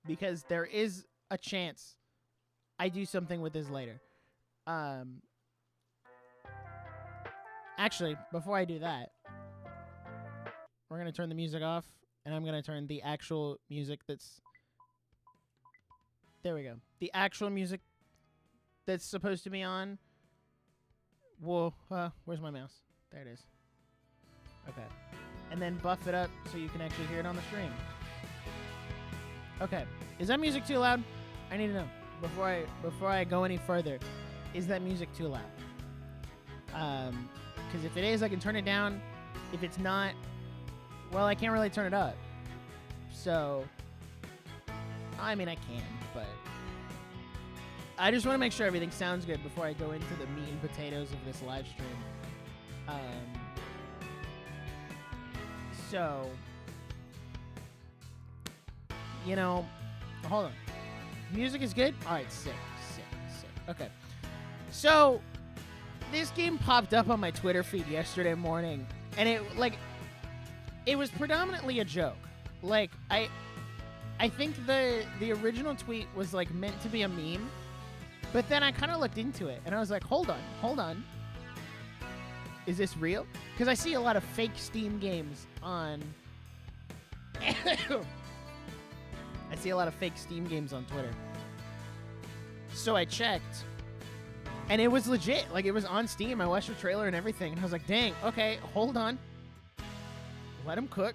because there is a chance I do something with this later. Actually, before I do that, we're going to turn the music off, and I'm going to turn the actual music that's... There we go. The actual music that's supposed to be on. Whoa, where's my mouse? There it is. Okay. And then buff it up so you can actually hear it on the stream. Okay. Is that music too loud? I need to know before I go any further. Is that music too loud? Because if it is, I can turn it down. If it's not, well, I can't really turn it up. So, I mean, I can, but I just want to make sure everything sounds good before I go into the meat and potatoes of this live stream. So, you know, hold on. Music is good? All right, sick. Okay. So, this game popped up on my Twitter feed yesterday morning, and it was predominantly a joke. Like, I think the original tweet was, like, meant to be a meme, but then I kind of looked into it, and I was like, hold on. Is this real? Because I see a lot of fake Steam games on... I see a lot of fake Steam games on Twitter. So I checked, and it was legit. Like, it was on Steam. I watched the trailer and everything, and I was like, dang, okay, hold on. Let him cook.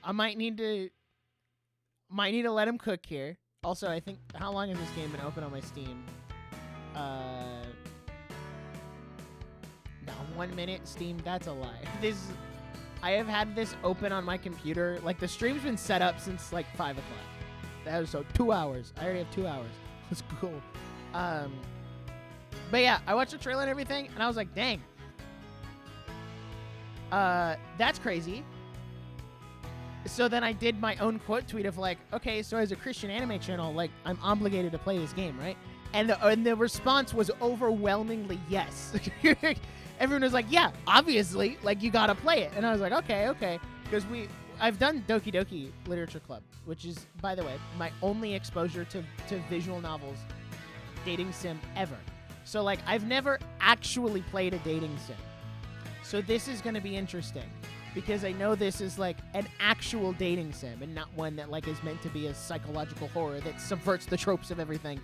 I might need to let him cook here. Also, I think, how long has this game been open on my Steam? No, 1 minute, Steam, that's a lie. I have had this open on my computer. Like, the stream's been set up since, like, 5 o'clock. That was 2 hours. I already have 2 hours. Let's go. But yeah, I watched the trailer and everything, and I was like, dang. That's crazy. So then I did my own quote tweet of like, okay, so as a Christian anime channel, like, I'm obligated to play this game, right? And the response was overwhelmingly yes. Everyone was like, yeah, obviously, like, you gotta play it. And I was like, okay. Because I've done Doki Doki Literature Club, which is, by the way, my only exposure to visual novels dating sim ever. So, like, I've never actually played a dating sim. So this is going to be interesting because I know this is, like, an actual dating sim and not one that, like, is meant to be a psychological horror that subverts the tropes of everything.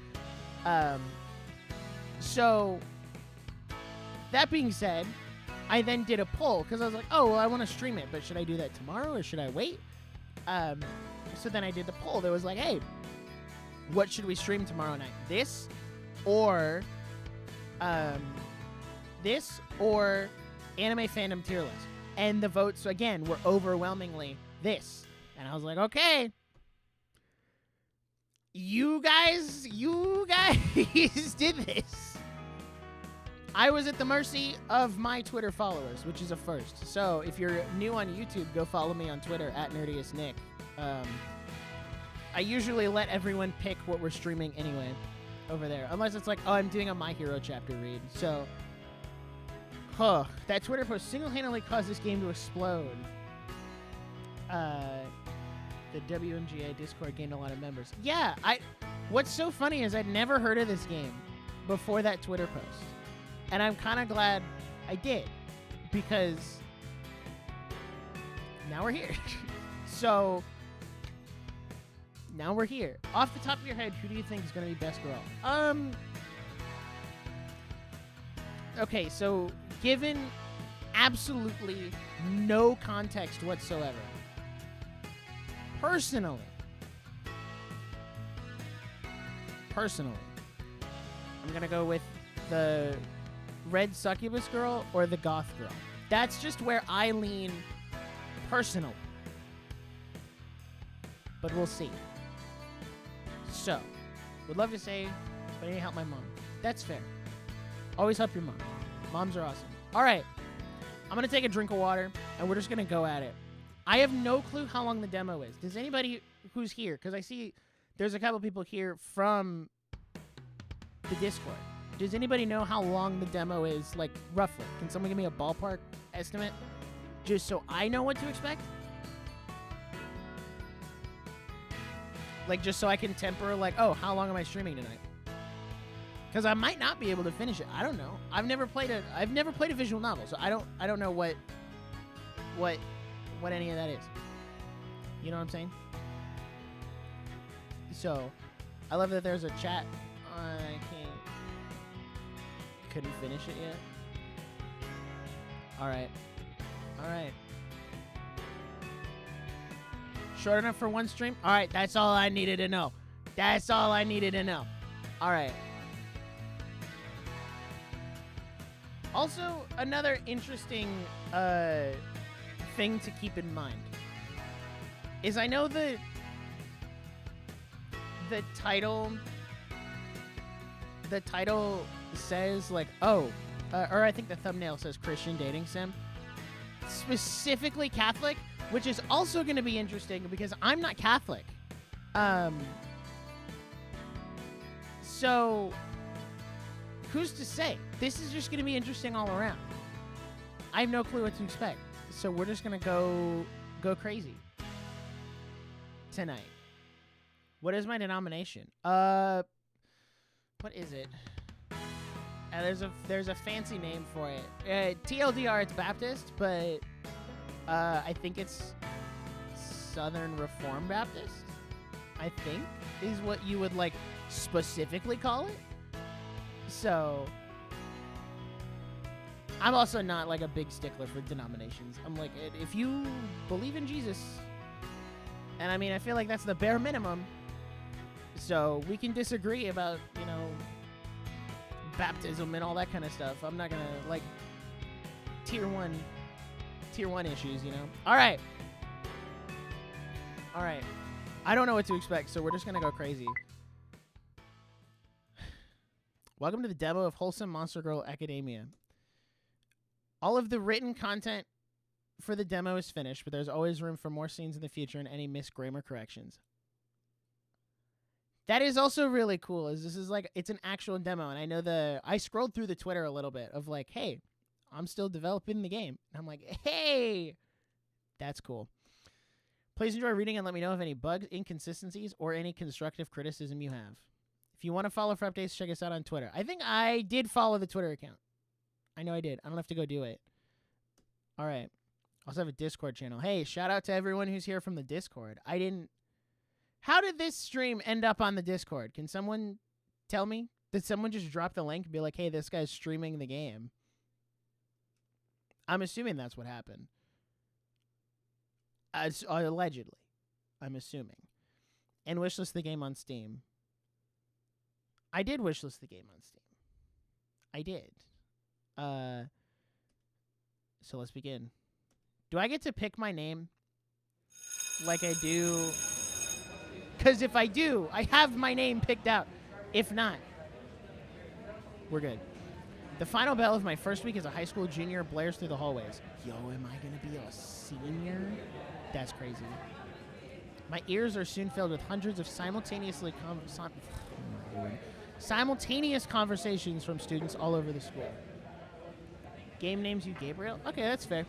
So, that being said, I then did a poll because I was like, oh, well, I want to stream it, but should I do that tomorrow or should I wait? So then I did the poll. There was like, hey, what should we stream tomorrow night? This or anime fandom tier list. And the votes, again, were overwhelmingly this. And I was like, okay. You guys did this. I was at the mercy of my Twitter followers, which is a first. So if you're new on YouTube, go follow me on Twitter at NerdiestNick. I usually let everyone pick what we're streaming anyway over there. Unless it's like, oh, I'm doing a My Hero chapter read. So, that Twitter post single-handedly caused this game to explode. The WMGA Discord gained a lot of members. Yeah, what's so funny is I'd never heard of this game before that Twitter post. And I'm kind of glad I did, because now we're here. So, now we're here. Off the top of your head, who do you think is going to be best girl? Okay, so given absolutely no context whatsoever, personally, I'm going to go with the red succubus girl or the goth girl. That's just where I lean personally. But we'll see. So, would love to say, but I need to help my mom. That's fair. Always help your mom. Moms are awesome. All right. I'm going to take a drink of water, and we're just going to go at it. I have no clue how long the demo is. Does anybody who's here, because I see there's a couple people here from the Discord. Does anybody know how long the demo is, like, roughly? Can someone give me a ballpark estimate? Just so I know what to expect? Like, just so I can temper, like, oh, how long am I streaming tonight? Because I might not be able to finish it. I don't know. I've never played a visual novel, so I don't know what any of that is. You know what I'm saying? So, I love that there's a chat. I couldn't finish it yet. All right. Short enough for one stream? All right, that's all I needed to know. All right. Also, another interesting thing to keep in mind is I know the title says like, or I think the thumbnail says Christian dating sim, specifically Catholic, which is also going to be interesting because I'm not Catholic. So who's to say? This is just going to be interesting all around. I have no clue what to expect. So we're just going to go crazy tonight. What is my denomination? What is it? There's a fancy name for it. TLDR, it's Baptist, but I think it's Southern Reformed Baptist, I think, is what you would, like, specifically call it. So, I'm also not, like, a big stickler for denominations. I'm like, if you believe in Jesus, and I mean, I feel like that's the bare minimum, so we can disagree about, you know, baptism and all that kind of stuff. I'm not gonna, like, tier one issues, you know? All right. I don't know what to expect, so we're just gonna go crazy. Welcome to the demo of Wholesome Monster Girl Academia. All of the written content for the demo is finished, but there's always room for more scenes in the future and any missed grammar corrections. That is also really cool, is this is like, it's an actual demo, and I know I scrolled through the Twitter a little bit of like, hey, I'm still developing the game. And I'm like, hey, that's cool. Please enjoy reading and let me know of any bugs, inconsistencies, or any constructive criticism you have. If you want to follow for updates, check us out on Twitter. I think I did follow the Twitter account. I know I did. I don't have to go do it. All right. I also have a Discord channel. Hey, shout out to everyone who's here from the Discord. How did this stream end up on the Discord? Can someone tell me? Did someone just drop the link and be like, hey, this guy's streaming the game? I'm assuming that's what happened. Allegedly. I'm assuming. And wishlist the game on Steam. I did wishlist the game on Steam. I did. So let's begin. Do I get to pick my name? Like I do... Because if I do, I have my name picked out. If not, we're good. The final bell of my first week as a high school junior blares through the hallways. Yo, am I going to be a senior? That's crazy. My ears are soon filled with hundreds of simultaneous conversations from students all over the school. Game names you Gabriel? Okay, that's fair.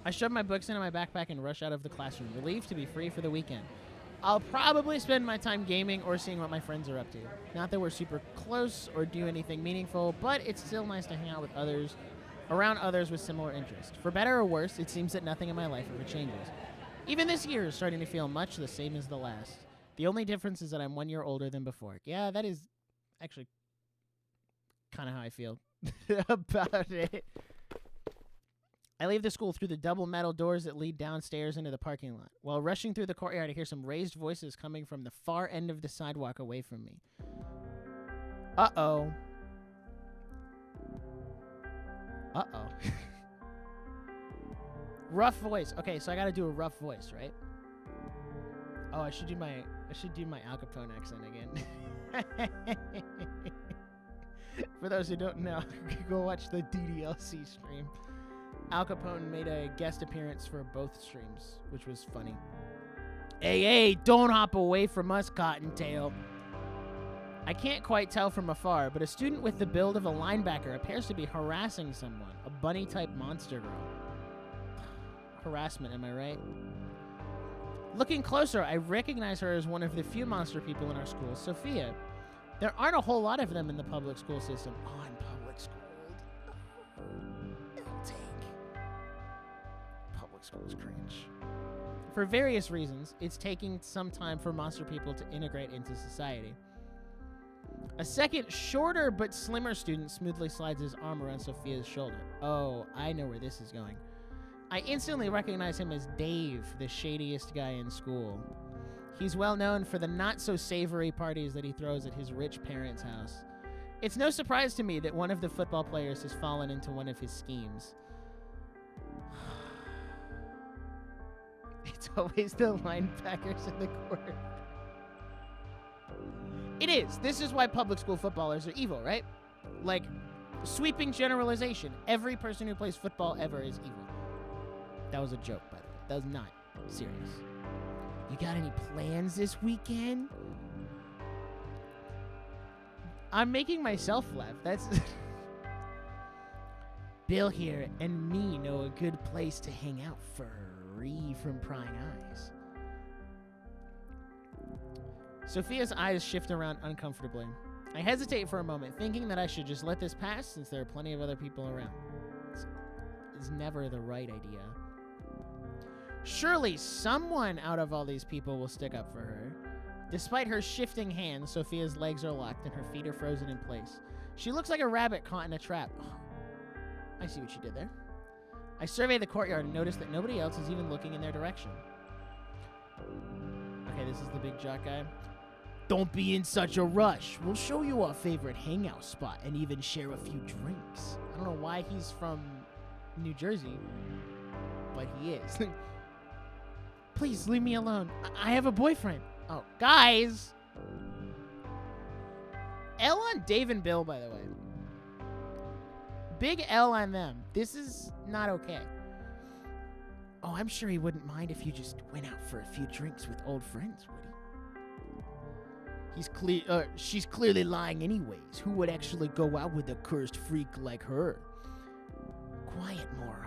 I shove my books into my backpack and rush out of the classroom, relieved to be free for the weekend. I'll probably spend my time gaming or seeing what my friends are up to. Not that we're super close or do anything meaningful, but it's still nice to hang out with others, around others with similar interests. For better or worse, it seems that nothing in my life ever changes. Even this year is starting to feel much the same as the last. The only difference is that I'm 1 year older than before. Yeah, that is actually kind of how I feel about it. I leave the school through the double metal doors that lead downstairs into the parking lot. While rushing through the courtyard, I hear some raised voices coming from the far end of the sidewalk away from me. Uh-oh. Uh-oh. Rough voice. Okay, so I gotta do a rough voice, right? Oh, I should do my Al Capone accent again. For those who don't know, go watch the DDLC stream. Al Capone made a guest appearance for both streams, which was funny. Hey, don't hop away from us, Cottontail. I can't quite tell from afar, but a student with the build of a linebacker appears to be harassing someone, a bunny-type monster girl. Harassment, am I right? Looking closer, I recognize her as one of the few monster people in our school, Sophia. There aren't a whole lot of them in the public school system. Oh, I'm public schooled. It'll take. Public school is cringe. For various reasons, it's taking some time for monster people to integrate into society. A second, shorter but slimmer student smoothly slides his arm around Sophia's shoulder. Oh, I know where this is going. I instantly recognize him as Dave, the shadiest guy in school. He's well known for the not-so-savory parties that he throws at his rich parents' house. It's no surprise to me that one of the football players has fallen into one of his schemes. It's always the linebackers in the court. It is. This is why public school footballers are evil, right? Like, sweeping generalization. Every person who plays football ever is evil. That was a joke, by the way. That was not serious. You got any plans this weekend? I'm making myself laugh. That's... Bill here and me know a good place to hang out free from prying eyes. Sophia's eyes shift around uncomfortably. I hesitate for a moment, thinking that I should just let this pass since there are plenty of other people around. It's never the right idea. Surely someone out of all these people will stick up for her. Despite her shifting hands, Sophia's legs are locked and her feet are frozen in place. She looks like a rabbit caught in a trap. Oh, I see what she did there. I survey the courtyard and notice that nobody else is even looking in their direction. Okay, this is the big jock guy. Don't be in such a rush. We'll show you our favorite hangout spot and even share a few drinks. I don't know why he's from New Jersey, but he is. Please leave me alone. I have a boyfriend. Oh, guys. L on Dave and Bill, by the way. Big L on them. This is not okay. Oh, I'm sure he wouldn't mind if you just went out for a few drinks with old friends, would he? She's clearly lying anyways. Who would actually go out with a cursed freak like her? Quiet, moron.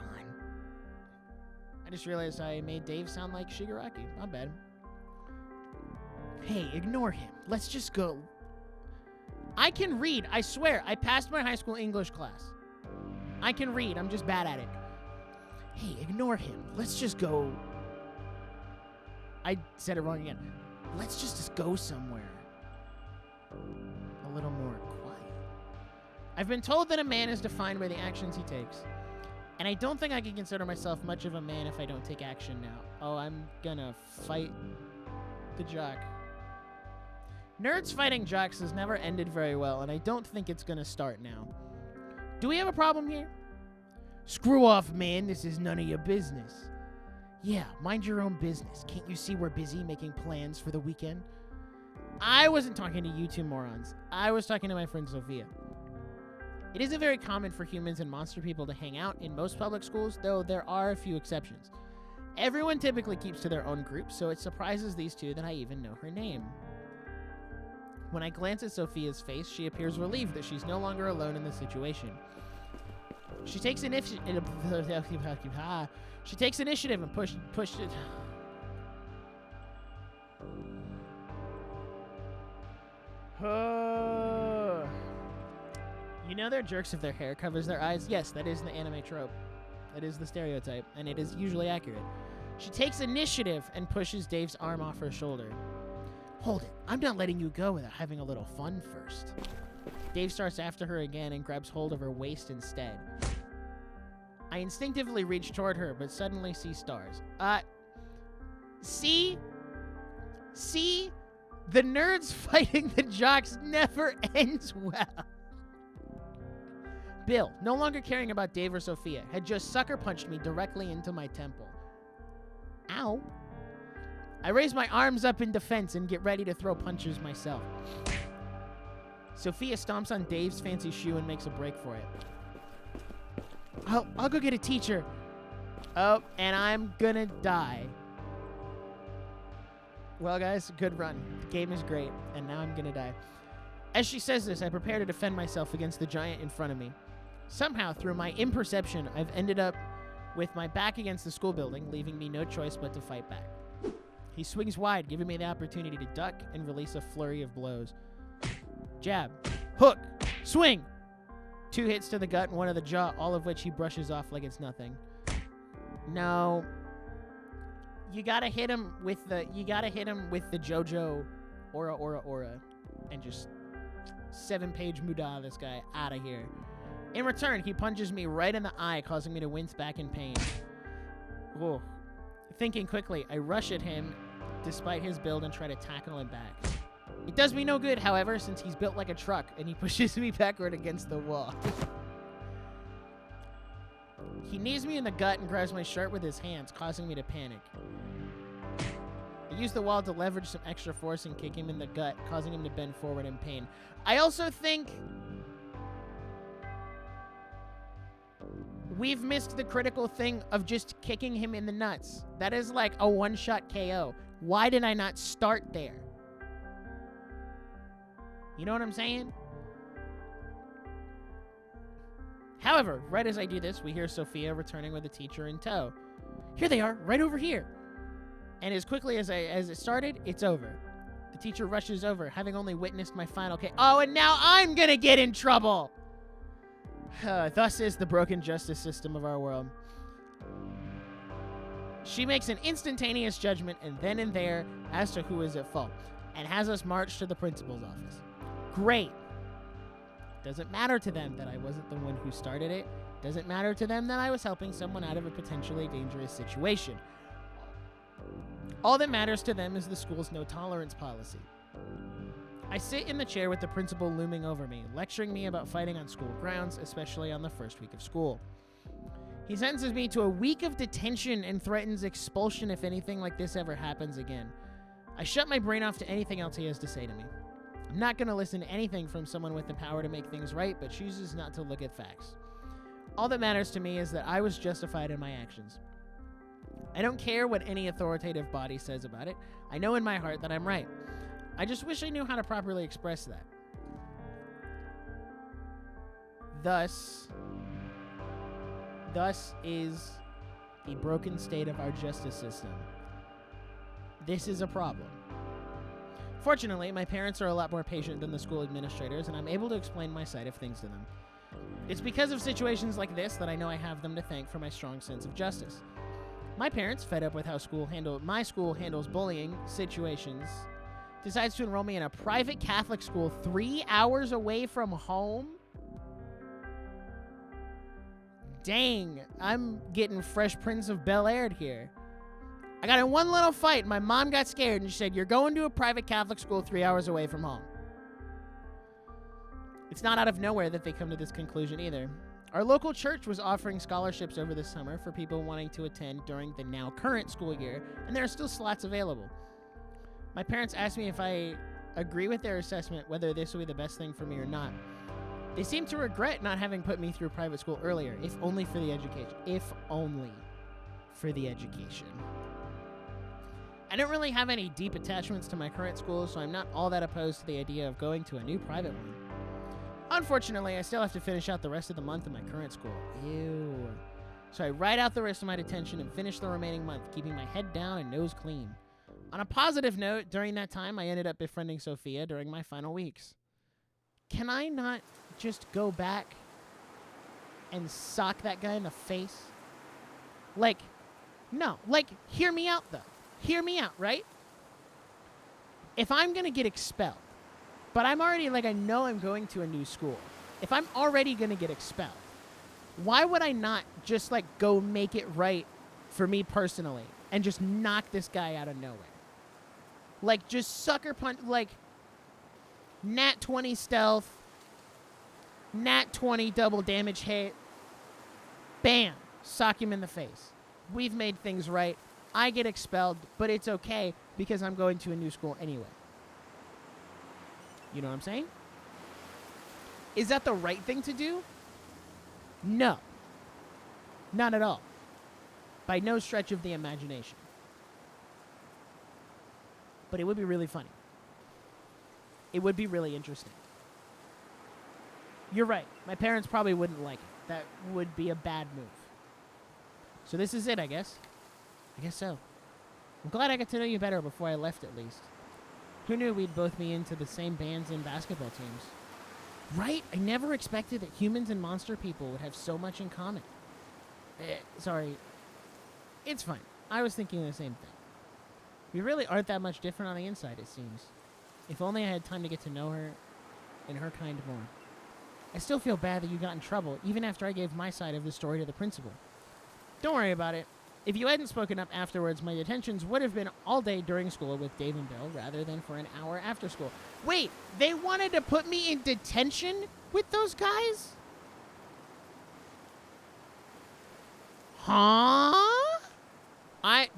I just realized I made Dave sound like Shigaraki. Not bad. Hey, ignore him. Let's just go. I can read. I swear. I passed my high school English class. I can read. I'm just bad at it. Hey, ignore him. Let's just go. I said it wrong again. Let's just go somewhere. A little more quiet. I've been told that a man is defined by the actions he takes. And I don't think I can consider myself much of a man if I don't take action now. Oh, I'm gonna fight the jock. Nerds fighting jocks has never ended very well, and I don't think it's gonna start now. Do we have a problem here? Screw off, man. This is none of your business. Yeah, mind your own business. Can't you see we're busy making plans for the weekend? I wasn't talking to you two morons. I was talking to my friend Sophia. It isn't very common for humans and monster people to hang out in most public schools, though there are a few exceptions. Everyone typically keeps to their own group, so it surprises these two that I even know her name. When I glance at Sophia's face, she appears relieved that she's no longer alone in the situation. She takes initiative and push it. You know they're jerks if their hair covers their eyes? Yes, that is the anime trope. That is the stereotype, and it is usually accurate. She takes initiative and pushes Dave's arm off her shoulder. Hold it. I'm not letting you go without having a little fun first. Dave starts after her again and grabs hold of her waist instead. I instinctively reach toward her, but suddenly see stars. See? The nerds fighting the jocks never ends well. Bill, no longer caring about Dave or Sophia, had just sucker punched me directly into my temple. Ow. I raise my arms up in defense and get ready to throw punches myself. Sophia stomps on Dave's fancy shoe and makes a break for it. I'll go get a teacher. Oh, and I'm gonna die. Well, guys, good run. The game is great, and now I'm gonna die. As she says this, I prepare to defend myself against the giant in front of me. Somehow, through my imperception, I've ended up with my back against the school building, leaving me no choice but to fight back. He swings wide, giving me the opportunity to duck and release a flurry of blows. Jab. Hook. Swing. 2 hits to the gut and 1 to the jaw, all of which he brushes off like it's nothing. No. You gotta hit him with the JoJo aura and just 7-page Muda this guy out of here. In return, he punches me right in the eye, causing me to wince back in pain. Whoa. Thinking quickly, I rush at him despite his build and try to tackle him back. It does me no good, however, since he's built like a truck and he pushes me backward against the wall. He knees me in the gut and grabs my shirt with his hands, causing me to panic. I use the wall to leverage some extra force and kick him in the gut, causing him to bend forward in pain. I also think we've missed the critical thing of just kicking him in the nuts. That is like a one-shot KO. Why did I not start there? You know what I'm saying? However, right as I do this, we hear Sophia returning with a teacher in tow. Here they are, right over here. And as quickly as it started, it's over. The teacher rushes over, having only witnessed my final KO. Oh, and now I'm gonna get in trouble! Thus is the broken justice system of our world. She makes an instantaneous judgment and then and there as to who is at fault, and has us march to the principal's office. Great. Doesn't matter to them that I wasn't the one who started it. Doesn't matter to them that I was helping someone out of a potentially dangerous situation. All that matters to them is the school's no-tolerance policy. I sit in the chair with the principal looming over me, lecturing me about fighting on school grounds, especially on the first week of school. He sentences me to a week of detention and threatens expulsion if anything like this ever happens again. I shut my brain off to anything else he has to say to me. I'm not going to listen to anything from someone with the power to make things right, but chooses not to look at facts. All that matters to me is that I was justified in my actions. I don't care what any authoritative body says about it. I know in my heart that I'm right. I just wish I knew how to properly express that. Thus is the broken state of our justice system. This is a problem. Fortunately, my parents are a lot more patient than the school administrators, and I'm able to explain my side of things to them. It's because of situations like this that I know I have them to thank for my strong sense of justice. My parents, fed up with how my school handles bullying situations, decides to enroll me in a private Catholic school 3 hours away from home. Dang, I'm getting Fresh Prince of Bel-Air here. I got in one little fight. My mom got scared and she said, "You're going to a private Catholic school 3 hours away from home." It's not out of nowhere that they come to this conclusion either. Our local church was offering scholarships over the summer for people wanting to attend during the now current school year, and there are still slots available. My parents asked me if I agree with their assessment whether this will be the best thing for me or not. They seem to regret not having put me through private school earlier, if only for the education. If only for the education. I don't really have any deep attachments to my current school, so I'm not all that opposed to the idea of going to a new private one. Unfortunately, I still have to finish out the rest of the month in my current school. Ew. So I ride out the rest of my detention and finish the remaining month, keeping my head down and nose clean. On a positive note, during that time, I ended up befriending Sophia during my final weeks. Can I not just go back and sock that guy in the face? No. Hear me out, though. Hear me out, right? If I'm going to get expelled, but I'm already, I know I'm going to a new school. If I'm already going to get expelled, why would I not just, go make it right for me personally and just knock this guy out of nowhere? Just sucker punch, nat 20 stealth, nat 20 double damage hit, bam, sock him in the face. We've made things right. I get expelled, but it's okay because I'm going to a new school anyway. You know what I'm saying? Is that the right thing to do? No. Not at all. By no stretch of the imagination. But it would be really funny. It would be really interesting. You're right. My parents probably wouldn't like it. That would be a bad move. So this is it, I guess. I guess so. I'm glad I got to know you better before I left, at least. Who knew we'd both be into the same bands and basketball teams? Right? I never expected that humans and monster people would have so much in common. Sorry. It's fine. I was thinking the same thing. We really aren't that much different on the inside, it seems. If only I had time to get to know her and her kind more. I still feel bad that you got in trouble, even after I gave my side of the story to the principal. Don't worry about it. If you hadn't spoken up afterwards, my detentions would have been all day during school with Dave and Bill, rather than for an hour after school. Wait, they wanted to put me in detention with those guys? Huh?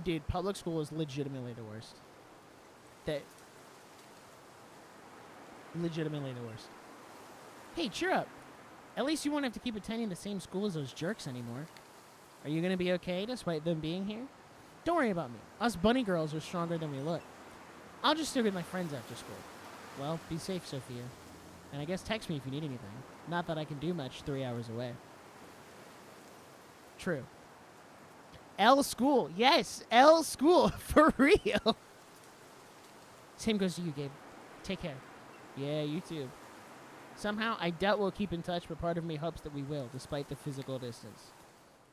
Dude, public school is legitimately the worst. Legitimately the worst. Hey, cheer up. At least you won't have to keep attending the same school as those jerks anymore. Are you going to be okay despite them being here? Don't worry about me. Us bunny girls are stronger than we look. I'll just stay with my friends after school. Well, be safe, Sophia. And I guess text me if you need anything. Not that I can do much 3 hours away. True. L school. Yes, L school. For real. Same goes to you, Gabe. Take care. Yeah, you too. Somehow, I doubt we'll keep in touch, but part of me hopes that we will, despite the physical distance.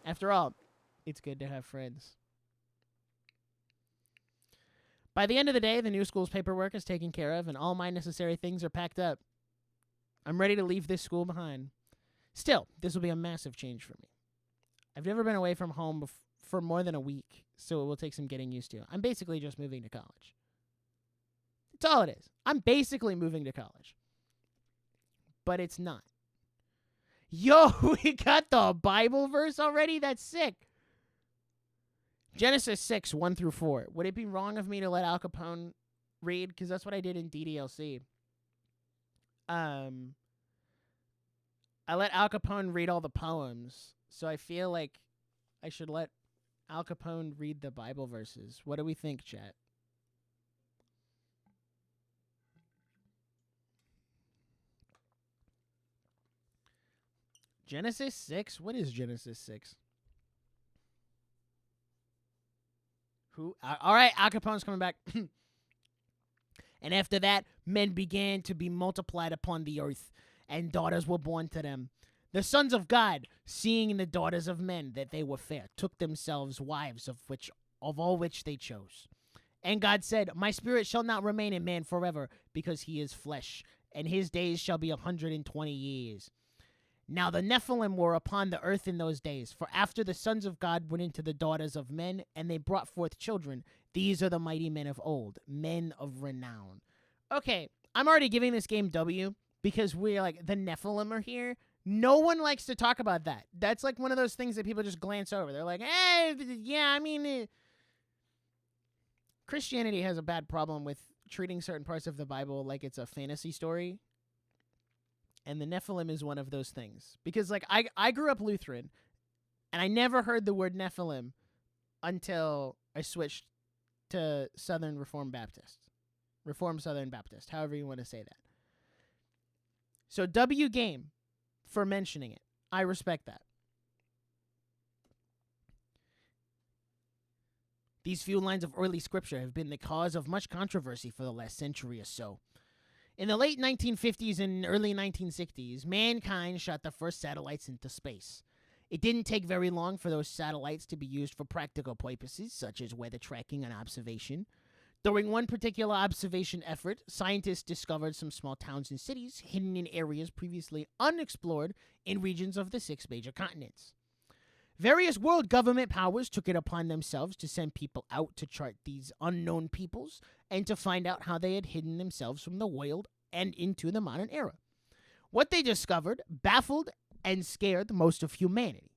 After all, it's good to have friends. By the end of the day, the new school's paperwork is taken care of, and all my necessary things are packed up. I'm ready to leave this school behind. Still, this will be a massive change for me. I've never been away from home for more than a week, so it will take some getting used to. I'm basically just moving to college. That's all it is. I'm basically moving to college. But it's not. Yo, we got the Bible verse already? That's sick. Genesis 6, 1 through 4. Would it be wrong of me to let Al Capone read? Because that's what I did in DDLC. I let Al Capone read all the poems. So I feel like I should let Al Capone read the Bible verses. What do we think, chat? Genesis 6? What is Genesis 6? Who? All right, Al Capone's coming back. And after that, men began to be multiplied upon the earth, and daughters were born to them. The sons of God, seeing in the daughters of men that they were fair, took themselves wives of all which they chose. And God said, My spirit shall not remain in man forever, because he is flesh, and his days shall be 120 years. Now the Nephilim were upon the earth in those days, for after the sons of God went into the daughters of men, and they brought forth children. These are the mighty men of old, men of renown. Okay, I'm already giving this game W, because we're like, the Nephilim are here. No one likes to talk about that. That's like one of those things that people just glance over. They're like, Christianity has a bad problem with treating certain parts of the Bible like it's a fantasy story. And the Nephilim is one of those things. Because, like, I grew up Lutheran, and I never heard the word Nephilim until I switched to Southern Reformed Baptist. Reformed Southern Baptist, however you want to say that. So, W game for mentioning it. I respect that. These few lines of early scripture have been the cause of much controversy for the last century or so. In the late 1950s and early 1960s, mankind shot the first satellites into space. It didn't take very long for those satellites to be used for practical purposes, such as weather tracking and observation. During one particular observation effort, scientists discovered some small towns and cities hidden in areas previously unexplored in regions of the 6 major continents. Various world government powers took it upon themselves to send people out to chart these unknown peoples and to find out how they had hidden themselves from the world and into the modern era. What they discovered baffled and scared most of humanity.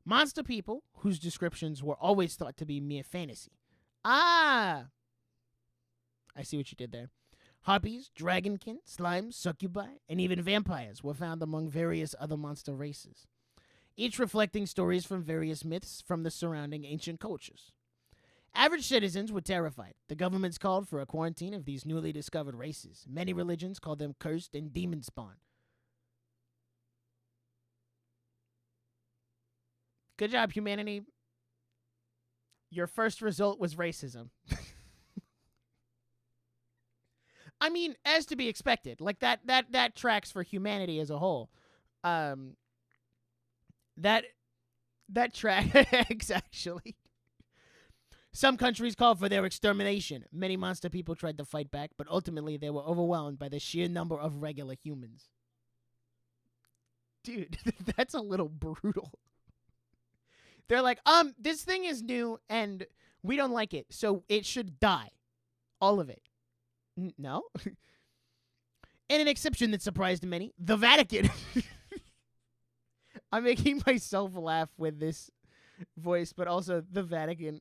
Monster people, whose descriptions were always thought to be mere fantasy. I see what you did there. Harpies, dragonkin, slimes, succubi, and even vampires were found among various other monster races, each reflecting stories from various myths from the surrounding ancient cultures. Average citizens were terrified. The governments called for a quarantine of these newly discovered races. Many religions called them cursed and demon spawn. Good job, humanity. Your first result was racism. I mean, as to be expected. Like that tracks for humanity as a whole. That tracks actually. Some countries called for their extermination. Many monster people tried to fight back, but ultimately they were overwhelmed by the sheer number of regular humans. Dude, that's a little brutal. They're like, this thing is new and we don't like it, so it should die. All of it. No? And an exception that surprised many, the Vatican. I'm making myself laugh with this voice, but also the Vatican.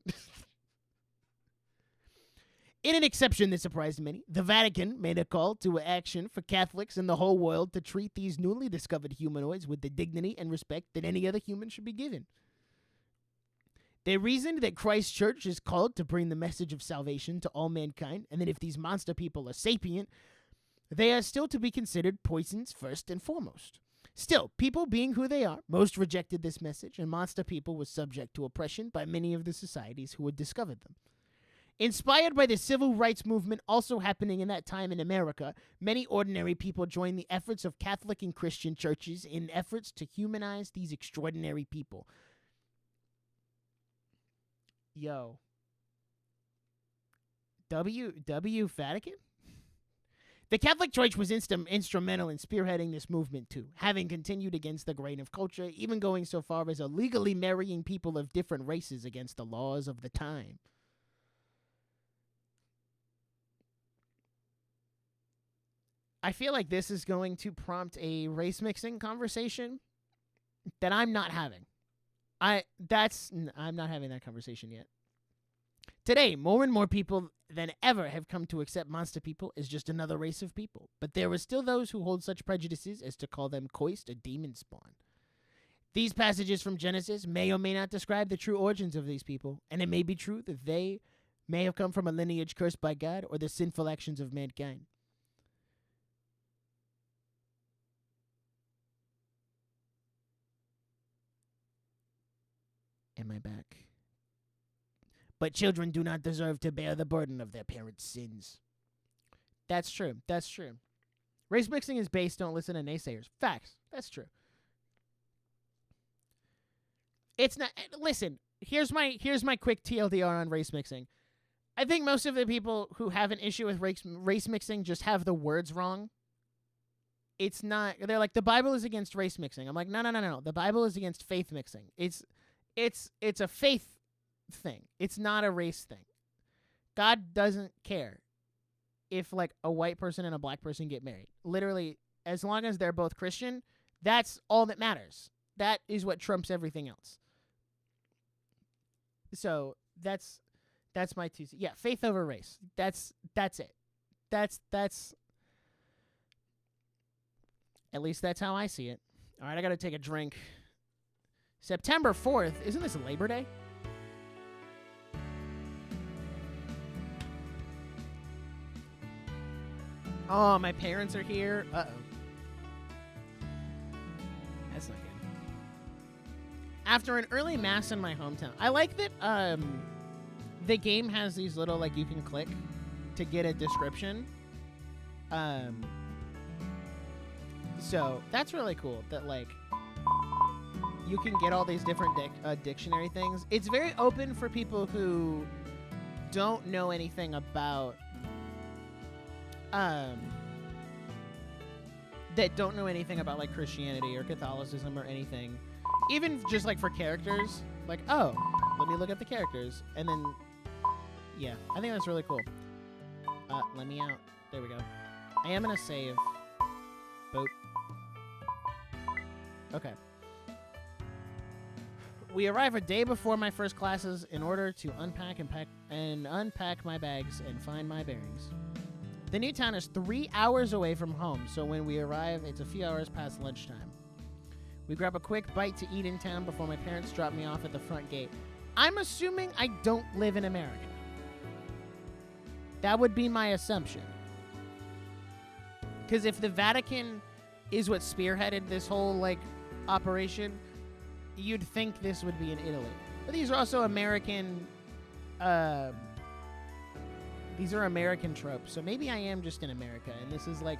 In an exception that surprised many, the Vatican made a call to action for Catholics in the whole world to treat these newly discovered humanoids with the dignity and respect that any other human should be given. They reasoned that Christ's church is called to bring the message of salvation to all mankind, and that if these monster people are sapient, they are still to be considered poisons first and foremost. Still, people being who they are, most rejected this message, and monster people were subject to oppression by many of the societies who had discovered them. Inspired by the civil rights movement also happening in that time in America, many ordinary people joined the efforts of Catholic and Christian churches in efforts to humanize these extraordinary people. Yo. W Vatican? The Catholic Church was instrumental in spearheading this movement too, having continued against the grain of culture, even going so far as illegally marrying people of different races against the laws of the time. I feel like this is going to prompt a race mixing conversation that I'm not having. I'm not having that conversation yet. Today, more and more people than ever have come to accept monster people as just another race of people. But there are still those who hold such prejudices as to call them coist or demon spawn. These passages from Genesis may or may not describe the true origins of these people, and it may be true that they may have come from a lineage cursed by God or the sinful actions of mankind. Am I back? But children do not deserve to bear the burden of their parents' sins. That's true. That's true. Race mixing is based, don't listen to naysayers. Facts. That's true. It's not, listen, here's my quick TLDR on race mixing. I think most of the people who have an issue with race mixing just have the words wrong. It's not, they're like, the Bible is against race mixing. I'm like, no. The Bible is against faith mixing. It's a faith thing. It's not a race thing. God doesn't care if like a white person and a black person get married. Literally, as long as they're both Christian, that's all that matters. That is what trumps everything else. So that's my two. Yeah, faith over race. That's it. That's at least that's how I see it. All right, I got to take a drink. September 4th, isn't this Labor Day? Oh, my parents are here. Uh-oh. That's not good. After an early mass in my hometown. I like that the game has these little, like, you can click to get a description. So, that's really cool that, like, you can get all these different dictionary things. It's very open for people who don't know anything about that don't know anything about like Christianity or Catholicism or anything. Even just like for characters, like, oh, let me look at the characters, and then yeah, I think that's really cool. Let me out. There we go. I am gonna save. Boop. Okay. We arrive a day before my first classes in order to unpack my bags and find my bearings. The new town is 3 hours away from home, so when we arrive, it's a few hours past lunchtime. We grab a quick bite to eat in town before my parents drop me off at the front gate. I'm assuming I don't live in America. That would be my assumption. Because if the Vatican is what spearheaded this whole, like, operation, you'd think this would be in Italy. But these are also American these are American tropes. So maybe I am just in America, and this is like,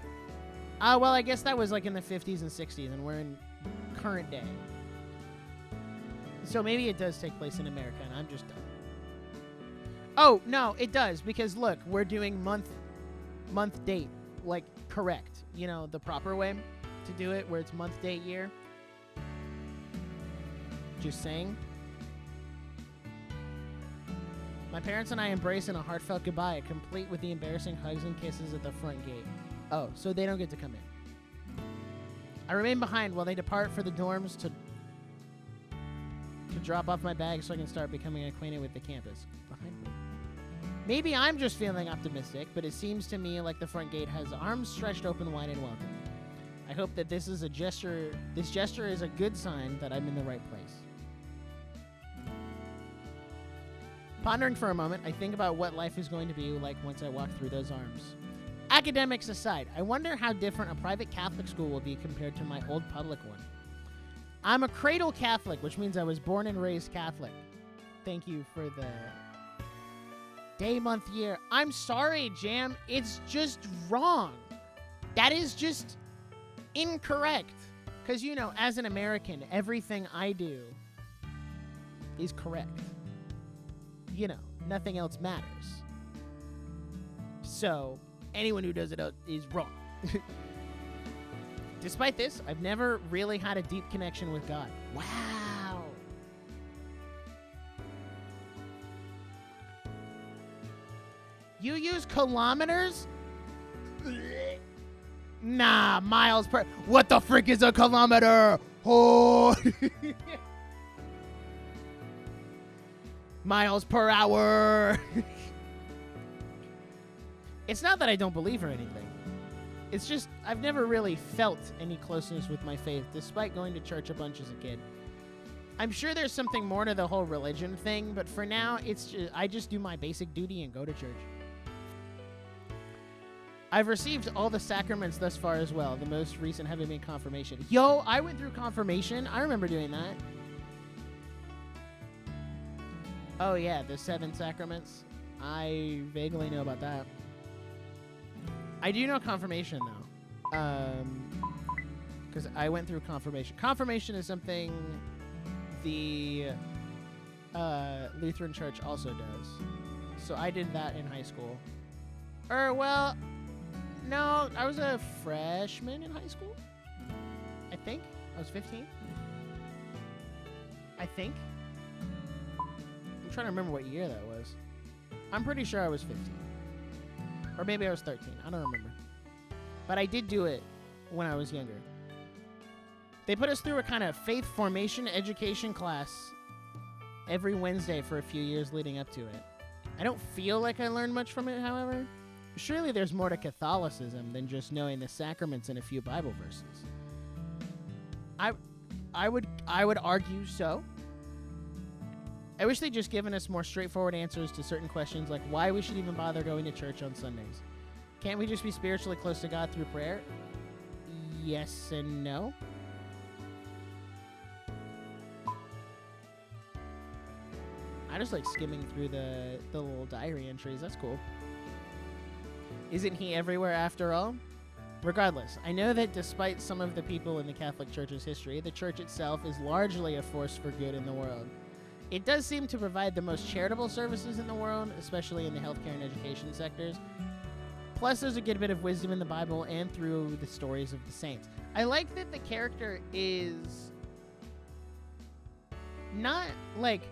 well, I guess that was like in the 50s and 60s, and we're in current day. So maybe it does take place in America, and I'm just dumb. Oh, no, it does, because look, we're doing month date, like, correct. You know, the proper way to do it, where it's month, date, year. Just saying. My parents and I embrace in a heartfelt goodbye, complete with the embarrassing hugs and kisses at the front gate. Oh, so they don't get to come in. I remain behind while they depart for the dorms to drop off my bag so I can start becoming acquainted with the campus. Behind me. Maybe I'm just feeling optimistic, but it seems to me like the front gate has arms stretched open wide and welcome. I hope that this gesture is a good sign that I'm in the right place. Pondering for a moment, I think about what life is going to be like once I walk through those arms. Academics aside, I wonder how different a private Catholic school will be compared to my old public one. I'm a cradle Catholic, which means I was born and raised Catholic. Thank you for the day, month, year. I'm sorry, Jam. It's just wrong. That is just incorrect. Because, you know, as an American, everything I do is correct. You know, nothing else matters. So, anyone who does it is wrong. Despite this, I've never really had a deep connection with God. Wow. You use kilometers? Nah, miles per... What the frick is a kilometer? Oh. Miles per hour. It's not that I don't believe or anything. It's just I've never really felt any closeness with my faith, despite going to church a bunch as a kid. I'm sure there's something more to the whole religion thing, but for now, I just do my basic duty and go to church. I've received all the sacraments thus far as well, the most recent having been confirmation. Yo, I went through confirmation. I remember doing that. Oh, yeah, the 7 sacraments. I vaguely know about that. I do know confirmation, though. Because I went through confirmation. Confirmation is something the Lutheran Church also does. So I did that in high school. Well, no, I was a freshman in high school. I think. I was 15. I think. I'm trying to remember what year that was. I'm pretty sure I was 15. Or maybe I was 13. I don't remember. But I did do it when I was younger. They put us through a kind of faith formation education class every Wednesday for a few years leading up to it. I don't feel like I learned much from it, however. Surely there's more to Catholicism than just knowing the sacraments and a few Bible verses. I would argue so. I wish they'd just given us more straightforward answers to certain questions, like why we should even bother going to church on Sundays. Can't we just be spiritually close to God through prayer? Yes and no. I just like skimming through the little diary entries. That's cool. Isn't he everywhere after all? Regardless, I know that despite some of the people in the Catholic Church's history, the Church itself is largely a force for good in the world. It does seem to provide the most charitable services in the world, especially in the healthcare and education sectors. Plus, there's a good bit of wisdom in the Bible and through the stories of the saints. I like that the character is not, like,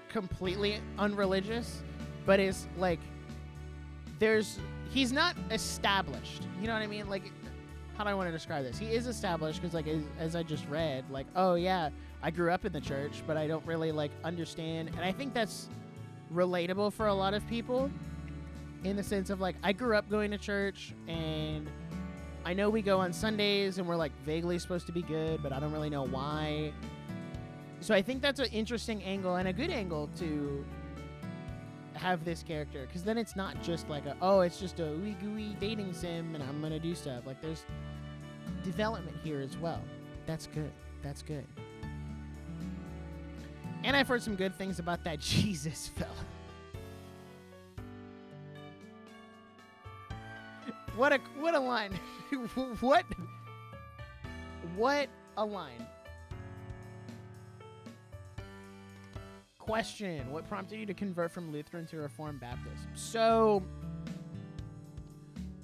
completely unreligious, but is, like, he's not established. You know what I mean? Like, how do I want to describe this? He is established because, like, as I just read, like, oh, yeah, I grew up in the church, but I don't really, like, understand. And I think that's relatable for a lot of people in the sense of, like, I grew up going to church, and I know we go on Sundays, and we're, like, vaguely supposed to be good, but I don't really know why. So I think that's an interesting angle and a good angle to have this character, because then it's not just like it's just a ooey gooey dating sim and I'm gonna do stuff. Like, there's development here as well. That's good. And I've heard some good things about that Jesus fella. What a line. What a line. Question: what prompted you to convert from Lutheran to Reformed Baptist? So,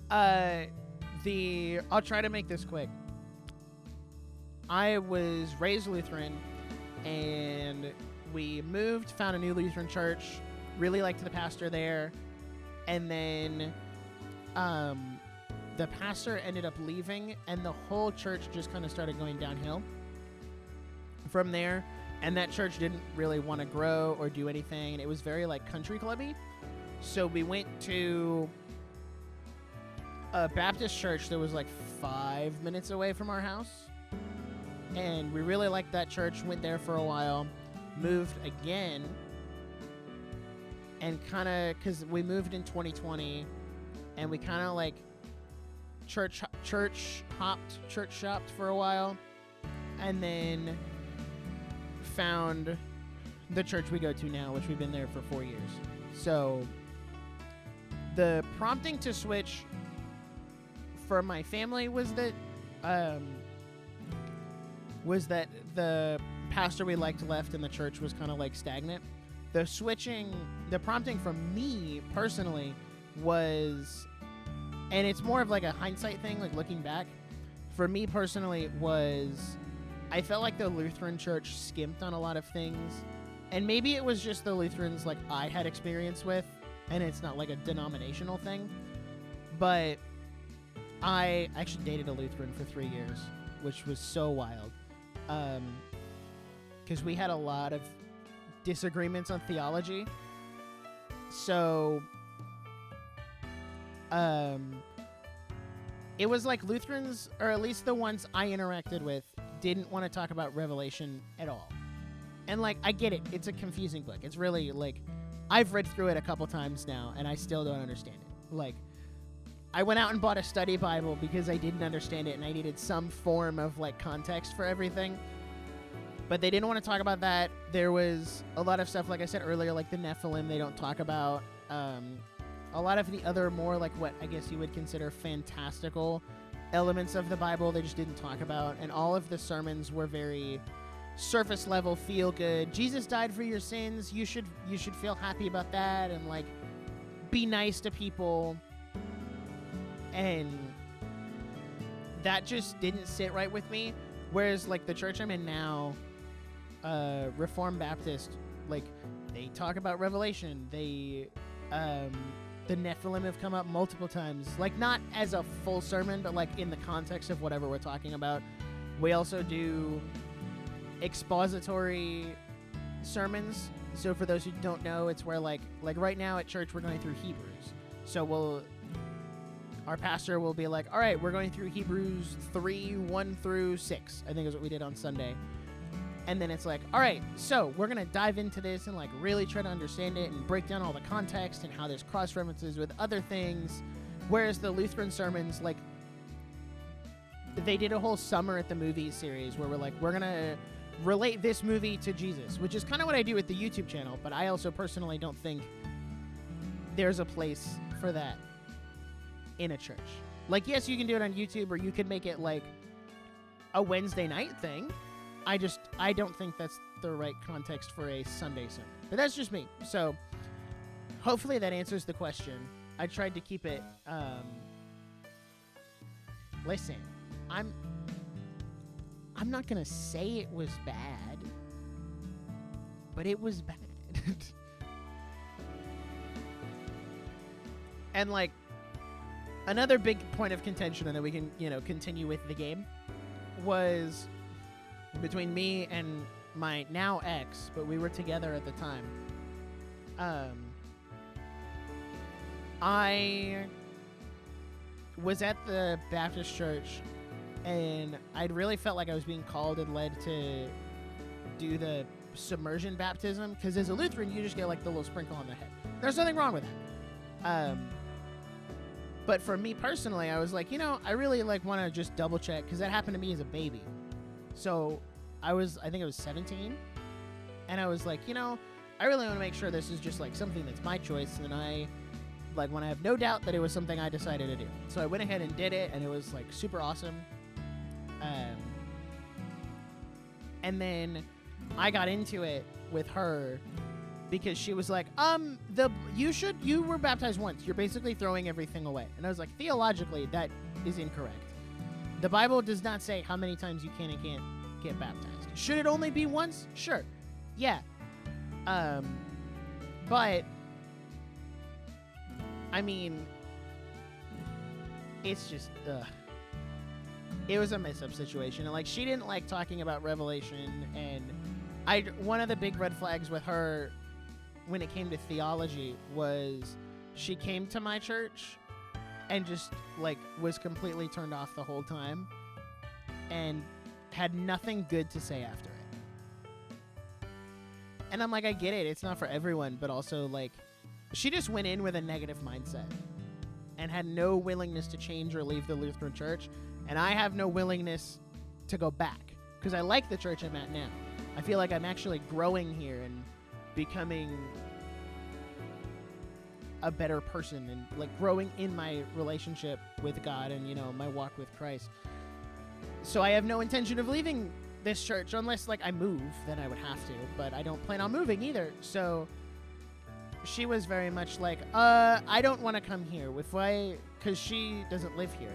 I'll try to make this quick. I was raised Lutheran, and we moved, found a new Lutheran church, really liked the pastor there, and then the pastor ended up leaving, and the whole church just kind of started going downhill from there. And that church didn't really want to grow or do anything, and it was very like country clubby. So we went to a Baptist church that was like 5 minutes away from our house, and we really liked that church. Went there for a while, moved again, and kind of, because we moved in 2020, and we kind of like church shopped for a while, and then found the church we go to now, which we've been there for 4 years. So the prompting to switch for my family was that the pastor we liked left and the church was kind of like stagnant. The prompting from me personally was, and it's more of like a hindsight thing, like looking back, for me personally was, I felt like the Lutheran church skimped on a lot of things, and maybe it was just the Lutherans like I had experience with, and it's not like a denominational thing, but I actually dated a Lutheran for 3 years, which was so wild, because we had a lot of disagreements on theology. So it was like Lutherans, or at least the ones I interacted with, didn't want to talk about Revelation at all. And like, I get it, it's a confusing book. It's really like, I've read through it a couple times now and I still don't understand it. Like, I went out and bought a study Bible because I didn't understand it and I needed some form of like context for everything. But they didn't want to talk about that. There was a lot of stuff, like I said earlier, like the Nephilim, they don't talk about. A lot of the other more like what I guess you would consider fantastical elements of the Bible, they just didn't talk about. And all of the sermons were very surface level, feel good. Jesus died for your sins. You should feel happy about that, and like be nice to people. And that just didn't sit right with me. Whereas like the church I'm in now, Reformed Baptist, like they talk about Revelation. They the Nephilim have come up multiple times, like not as a full sermon, but like in the context of whatever we're talking about. We also do expository sermons. So for those who don't know, it's where like right now at church we're going through Hebrews. So our pastor will be like, all right, we're going through Hebrews 3:1-6, I think is what we did on Sunday. And then it's like, all right, so we're going to dive into this and like really try to understand it and break down all the context and how there's cross references with other things. Whereas the Lutheran sermons, like they did a whole Summer at the Movies series where we're like, we're going to relate this movie to Jesus, which is kind of what I do with the YouTube channel. But I also personally don't think there's a place for that in a church. Like, yes, you can do it on YouTube, or you can make it like a Wednesday night thing. I don't think that's the right context for a Sunday sermon. But that's just me. So hopefully that answers the question. I tried to keep it, listen, I'm not going to say it was bad, but it was bad. And like another big point of contention, and then we can, continue with the game, was between me and my now ex, but we were together at the time. I was at the Baptist church, and I'd really felt like I was being called and led to do the submersion baptism, because as a Lutheran, you just get like the little sprinkle on the head. There's nothing wrong with that. But for me personally, I was like, I really like want to just double check, because that happened to me as a baby. So I think I was 17, And I was like, I really want to make sure this is just like something that's my choice, and I like when I have no doubt that it was something I decided to do. So I went ahead and did it, and it was like super awesome. And then I got into it with her because she was like, you were baptized once. You're basically throwing everything away. And I was like, theologically, that is incorrect. The Bible does not say how many times you can and can't get baptized. Should it only be once? Sure. Yeah. But I mean, it's just, it was a mess-up situation. And like, she didn't like talking about Revelation, and one of the big red flags with her when it came to theology was she came to my church and just like was completely turned off the whole time and had nothing good to say after it. And I'm like, I get it. It's not for everyone, but also like she just went in with a negative mindset and had no willingness to change or leave the Lutheran church. And I have no willingness to go back because I like the church I'm at now. I feel like I'm actually growing here and becoming a better person and like growing in my relationship with God and, my walk with Christ. So I have no intention of leaving this church unless like I move, then I would have to, but I don't plan on moving either. So she was very much like, I don't want to come here because she doesn't live here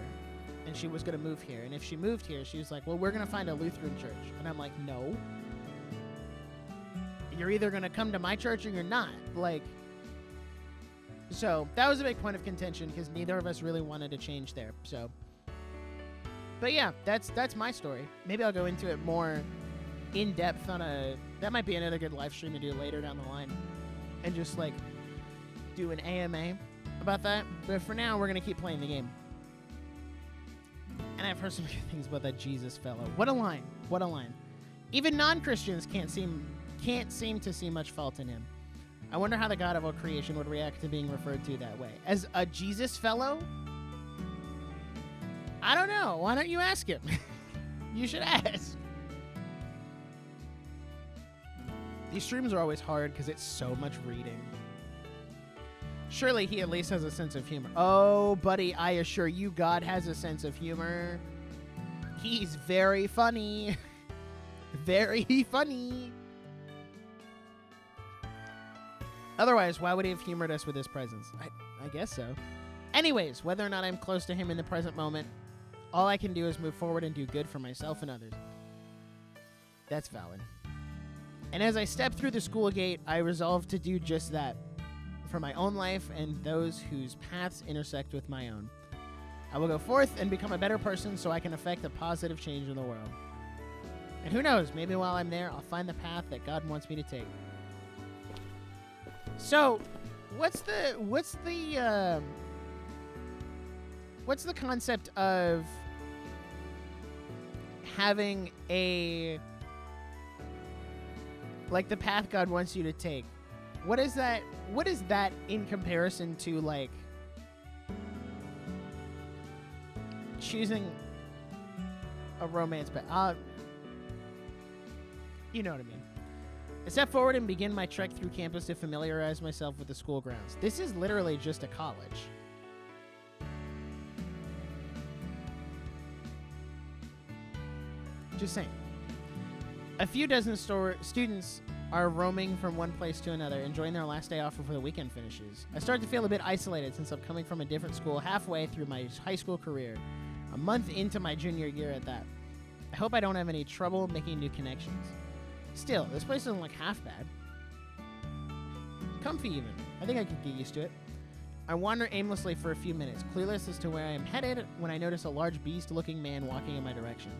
and she was going to move here. And if she moved here, she was like, well, we're going to find a Lutheran church. And I'm like, no, you're either going to come to my church or you're not. Like, so that was a big point of contention because neither of us really wanted to change there. So, but yeah, that's my story. Maybe I'll go into it more in depth that might be another good live stream to do later down the line and just like do an AMA about that. But for now, we're going to keep playing the game. And I've heard some good things about that Jesus fellow. What a line. What a line. Even non-Christians can't seem to see much fault in him. I wonder how the God of all creation would react to being referred to that way. As a Jesus fellow? I don't know. Why don't you ask him? You should ask. These streams are always hard because it's so much reading. Surely he at least has a sense of humor. Oh, buddy, I assure you God has a sense of humor. He's very funny. Very funny. Otherwise, why would he have humored us with his presence? I guess so. Anyways, whether or not I'm close to him in the present moment, all I can do is move forward and do good for myself and others. That's valid. And as I step through the school gate, I resolve to do just that for my own life and those whose paths intersect with my own. I will go forth and become a better person so I can affect a positive change in the world. And who knows, maybe while I'm there, I'll find the path that God wants me to take. So, what's the concept of having the path God wants you to take? What is that in comparison to like choosing a romance path? You know what I mean. I step forward and begin my trek through campus to familiarize myself with the school grounds. This is literally just a college. Just saying. A few dozen students are roaming from one place to another, enjoying their last day off before the weekend finishes. I start to feel a bit isolated since I'm coming from a different school halfway through my high school career, a month into my junior year at that. I hope I don't have any trouble making new connections. Still, this place doesn't look half bad. Comfy even. I think I could get used to it. I wander aimlessly for a few minutes, clueless as to where I am headed, when I notice a large beast-looking man walking in my direction.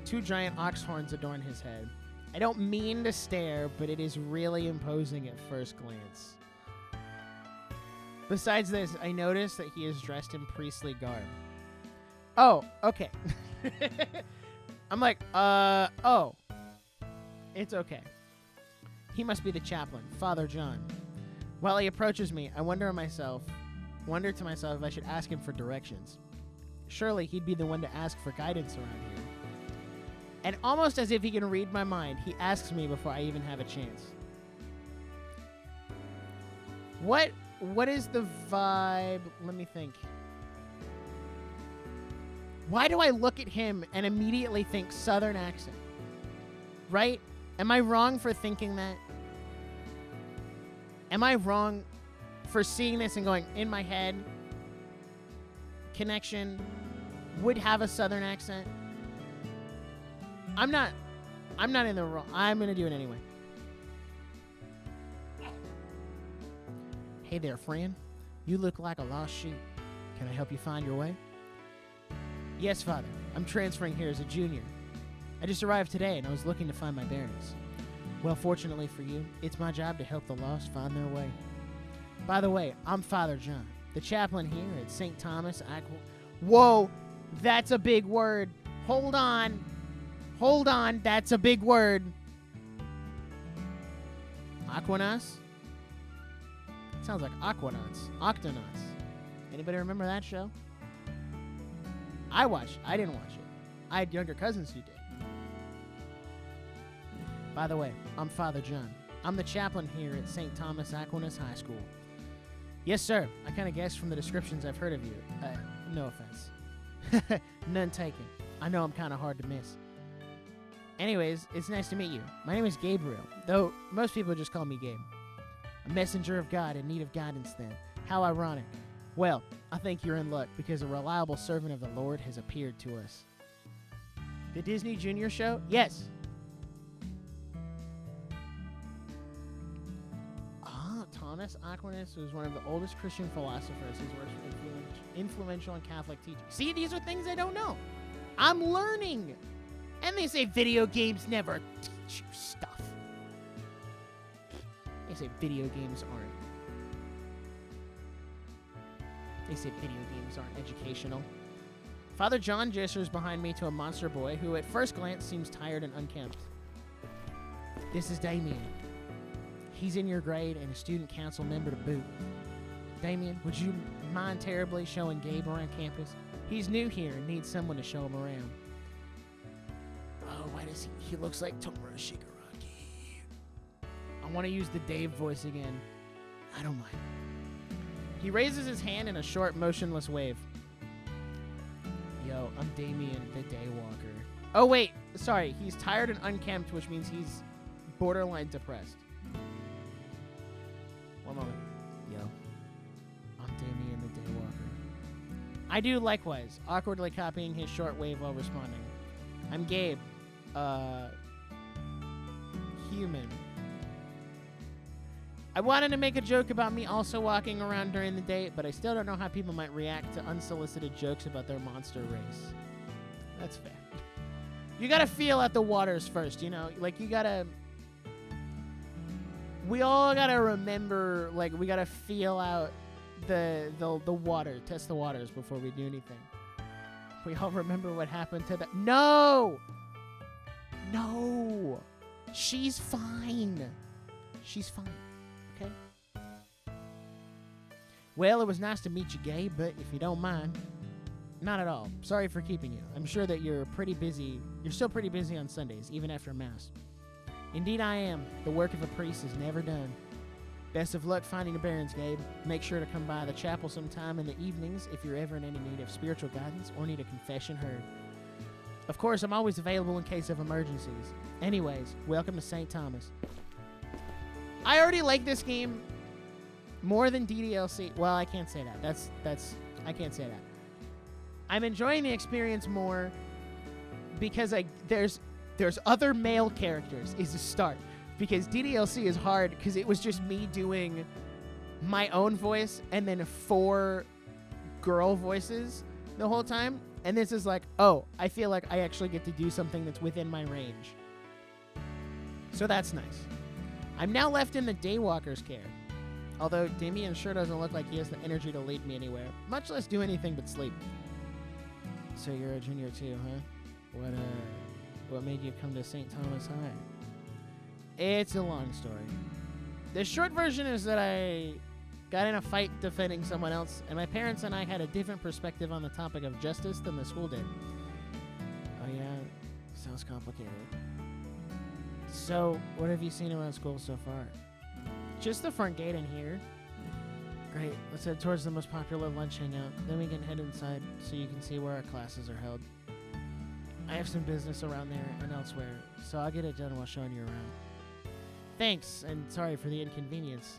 Two giant ox horns adorn his head. I don't mean to stare, but it is really imposing at first glance. Besides this, I notice that he is dressed in priestly garb. Oh, okay. I'm like, oh. It's okay. He must be the chaplain, Father John. While he approaches me, I wonder to myself, wondered to myself if I should ask him for directions. Surely he'd be the one to ask for guidance around here. And almost as if he can read my mind, he asks me before I even have a chance. What is the vibe? Let me think. Why do I look at him and immediately think Southern accent? Right? Am I wrong for thinking that? Am I wrong for seeing this and going, in my head, connection would have a Southern accent? I'm not in the wrong. I'm going to do it anyway. Hey there, friend. You look like a lost sheep. Can I help you find your way? Yes, Father. I'm transferring here as a junior. I just arrived today and I was looking to find my bearings. Well, fortunately for you, it's my job to help the lost find their way. By the way, I'm Father John, the chaplain here at St. Thomas Whoa, that's a big word. Hold on, that's a big word. Aquinas? Sounds like Aquanauts. Octonauts. Anybody remember that show? I didn't watch it. I had younger cousins who did. By the way, I'm Father John. I'm the chaplain here at St. Thomas Aquinas High School. Yes, sir. I kind of guessed from the descriptions I've heard of you. No offense. None taken. I know I'm kind of hard to miss. Anyways, it's nice to meet you. My name is Gabriel, though most people just call me Gabe. A messenger of God in need of guidance then. How ironic. Well, I think you're in luck because a reliable servant of the Lord has appeared to us. The Disney Junior show? Yes. Thomas Aquinas was one of the oldest Christian philosophers. His works were influential in Catholic teaching. See, these are things I don't know. I'm learning. And they say video games never teach you stuff. They say video games aren't. They say video games aren't educational. Father John gestures behind me to a monster boy who at first glance seems tired and unkempt. This is Damien. He's in your grade and a student council member to boot. Damien, would you mind terribly showing Gabe around campus? He's new here and needs someone to show him around. Oh, why does he looks like Tomura Shigaraki. I want to use the Dave voice again. I don't mind. He raises his hand in a short, motionless wave. Yo, I'm Damien, the Daywalker. Oh, wait. Sorry. He's tired and unkempt, which means he's borderline depressed. One moment. Yo, I'm Damien, the Daywalker. I do likewise, awkwardly copying his short wave while responding. I'm Gabe. Human. I wanted to make a joke about me also walking around during the date, but I still don't know how people might react to unsolicited jokes about their monster race. That's fair. You gotta feel out the waters first, you know? Like, you gotta... We all gotta remember, like, we gotta feel out the water, test the waters before we do anything. We all remember what happened to the... No! No! She's fine. She's fine. Okay? Well, it was nice to meet you, Gabe, but if you don't mind... Not at all. Sorry for keeping you. I'm sure that you're pretty busy. You're still pretty busy on Sundays, even after Mass. Indeed I am. The work of a priest is never done. Best of luck finding the Barons, Gabe. Make sure to come by the chapel sometime in the evenings if you're ever in any need of spiritual guidance or need a confession heard. Of course, I'm always available in case of emergencies. Anyways, welcome to St. Thomas. I already like this game more than DDLC. Well, I can't say that. I can't say that. I'm enjoying the experience more because there's other male characters is a start. Because DDLC is hard because it was just me doing my own voice and then 4 girl voices the whole time. And this is like, oh, I feel like I actually get to do something that's within my range. So that's nice. I'm now left in the Daywalker's care. Although Damien sure doesn't look like he has the energy to lead me anywhere, much less do anything but sleep. So you're a junior too, huh? What made you come to St. Thomas High? It's a long story. The short version is that I got in a fight defending someone else, and my parents and I had a different perspective on the topic of justice than the school did. Oh yeah, sounds complicated. So, what have you seen around school so far? Just the front gate in here. Great, let's head towards the most popular lunch hangout. Then we can head inside so you can see where our classes are held. I have some business around there and elsewhere, so I'll get it done while showing you around. Thanks, and sorry for the inconvenience.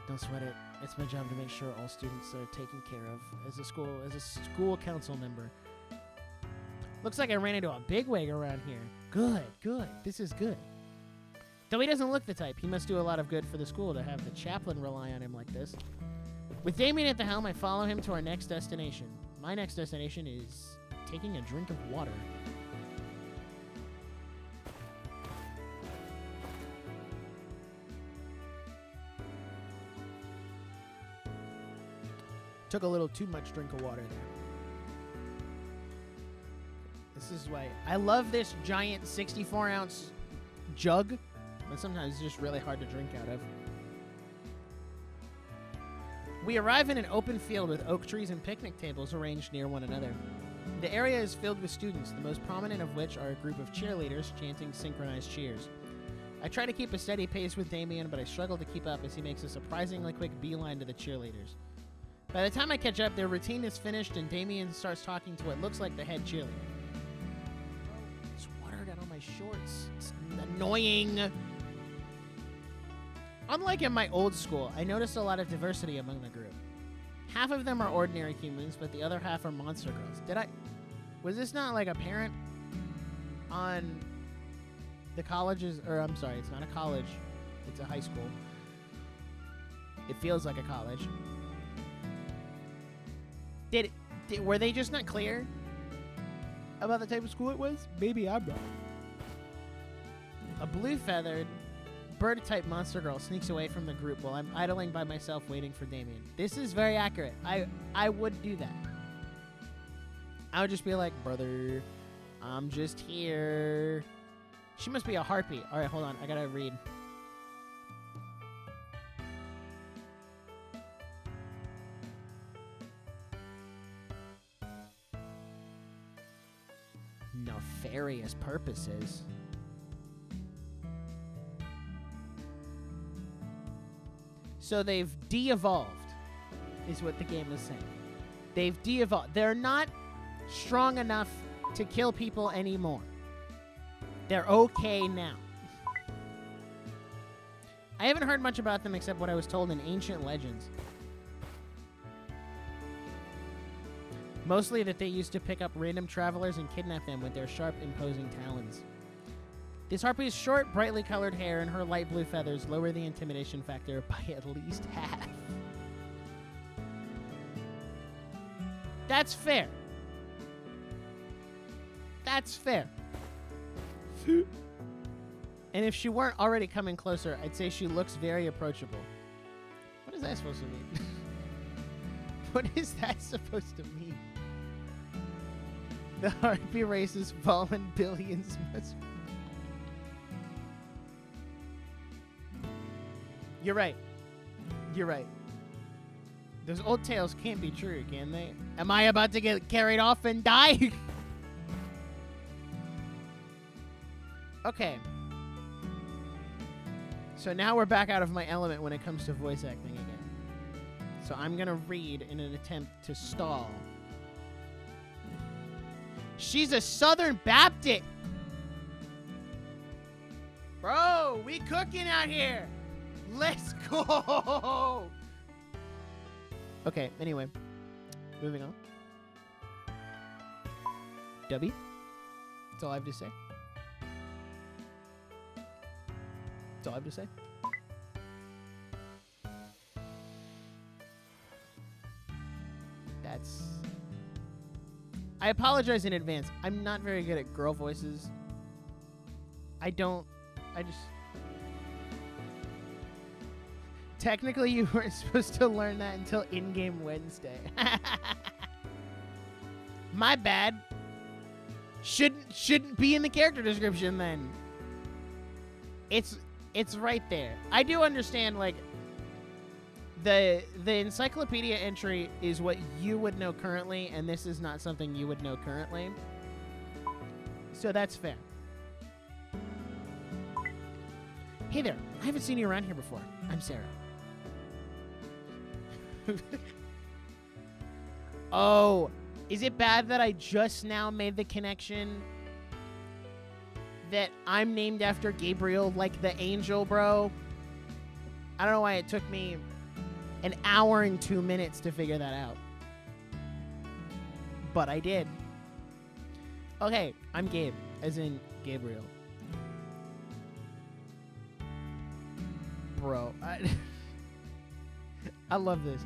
Don't sweat it. It's my job to make sure all students are taken care of as a school council member. Looks like I ran into a bigwig around here. Good, good. This is good. Though he doesn't look the type, he must do a lot of good for the school to have the chaplain rely on him like this. With Damien at the helm, I follow him to our next destination. My next destination is taking a drink of water. Took a little too much drink of water there. This is why I love this giant 64-ounce jug, but sometimes it's just really hard to drink out of. We arrive in an open field with oak trees and picnic tables arranged near one another. The area is filled with students, the most prominent of which are a group of cheerleaders chanting synchronized cheers. I try to keep a steady pace with Damien, but I struggle to keep up as he makes a surprisingly quick beeline to the cheerleaders. By the time I catch up, their routine is finished and Damien starts talking to what looks like the head cheerleader. This water got on my shorts. It's annoying. Unlike in my old school, I noticed a lot of diversity among the group. Half of them are ordinary humans, but the other half are monster girls. Was this not like apparent on the colleges, or I'm sorry, it's not a college, it's a high school. It feels like a college. Were they just not clear about the type of school it was? Maybe I'm wrong. A blue-feathered, bird-type monster girl sneaks away from the group while I'm idling by myself waiting for Damien. This is very accurate. I would do that. I would just be like, brother, I'm just here. She must be a harpy. All right, hold on. I gotta read. Nefarious purposes. So they've de-evolved, is what the game is saying. They've de-evolved. They're not strong enough to kill people anymore. They're okay now. I haven't heard much about them except what I was told in ancient legends. Mostly that they used to pick up random travelers and kidnap them with their sharp, imposing talons. This harpy's short, brightly colored hair and her light blue feathers lower the intimidation factor by at least half. That's fair. That's fair. And if she weren't already coming closer, I'd say she looks very approachable. What is that supposed to mean? What is that supposed to mean? The harpy race has fallen billions must... You're right. You're right. Those old tales can't be true, can they? Am I about to get carried off and die? Okay. So now we're back out of my element when it comes to voice acting again. So I'm going to read in an attempt to stall. She's a Southern Baptist. Bro, we cooking out here. Let's go. Okay, anyway. Moving on. W. That's all I have to say. That's all I have to say. I apologize in advance. I'm not very good at girl voices. Technically, you weren't supposed to learn that until in-game Wednesday. My bad. Shouldn't be in the character description then. It's right there. I do understand, like, The encyclopedia entry is what you would know currently, and this is not something you would know currently. So that's fair. Hey there, I haven't seen you around here before. I'm Sarah. Oh, is it bad that I just now made the connection that I'm named after Gabriel, like the angel, bro? I don't know why it took me an hour and 2 minutes to figure that out. But I did. Okay, I'm Gabe, as in Gabriel. Bro, I love this.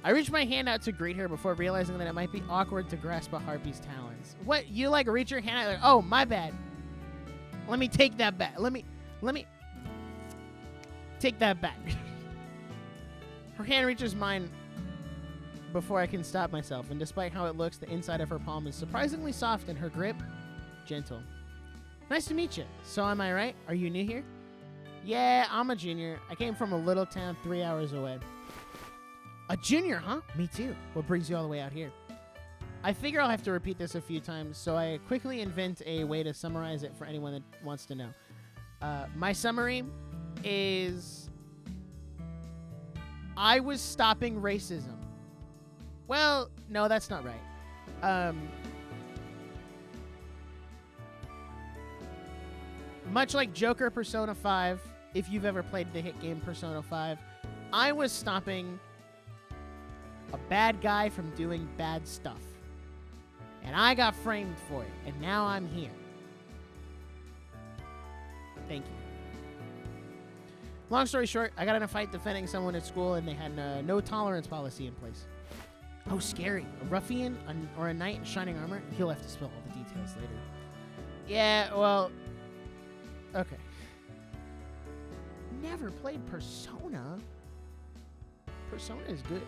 I reached my hand out to greet her before realizing that it might be awkward to grasp a harpy's talons. What? You like reach your hand out like, oh, my bad. Let me take that back. Let me take that back. Her hand reaches mine before I can stop myself, and despite how it looks, the inside of her palm is surprisingly soft and her grip gentle. Nice to meet you. So am I right? Are you new here? Yeah, I'm a junior. I came from a little town 3 hours away. A junior, huh? Me too. What brings you all the way out here? I figure I'll have to repeat this a few times, so I quickly invent a way to summarize it for anyone that wants to know. My summary is... I was stopping racism. Well, no, that's not right. Much like Joker Persona 5, if you've ever played the hit game Persona 5, I was stopping a bad guy from doing bad stuff. And I got framed for it, and now I'm here. Thank you. Long story short, I got in a fight defending someone at school, and they had a no tolerance policy in place. Oh, scary. A ruffian or a knight in shining armor? You'll have to spill all the details later. Yeah, well... Okay. Never played Persona. Persona is good.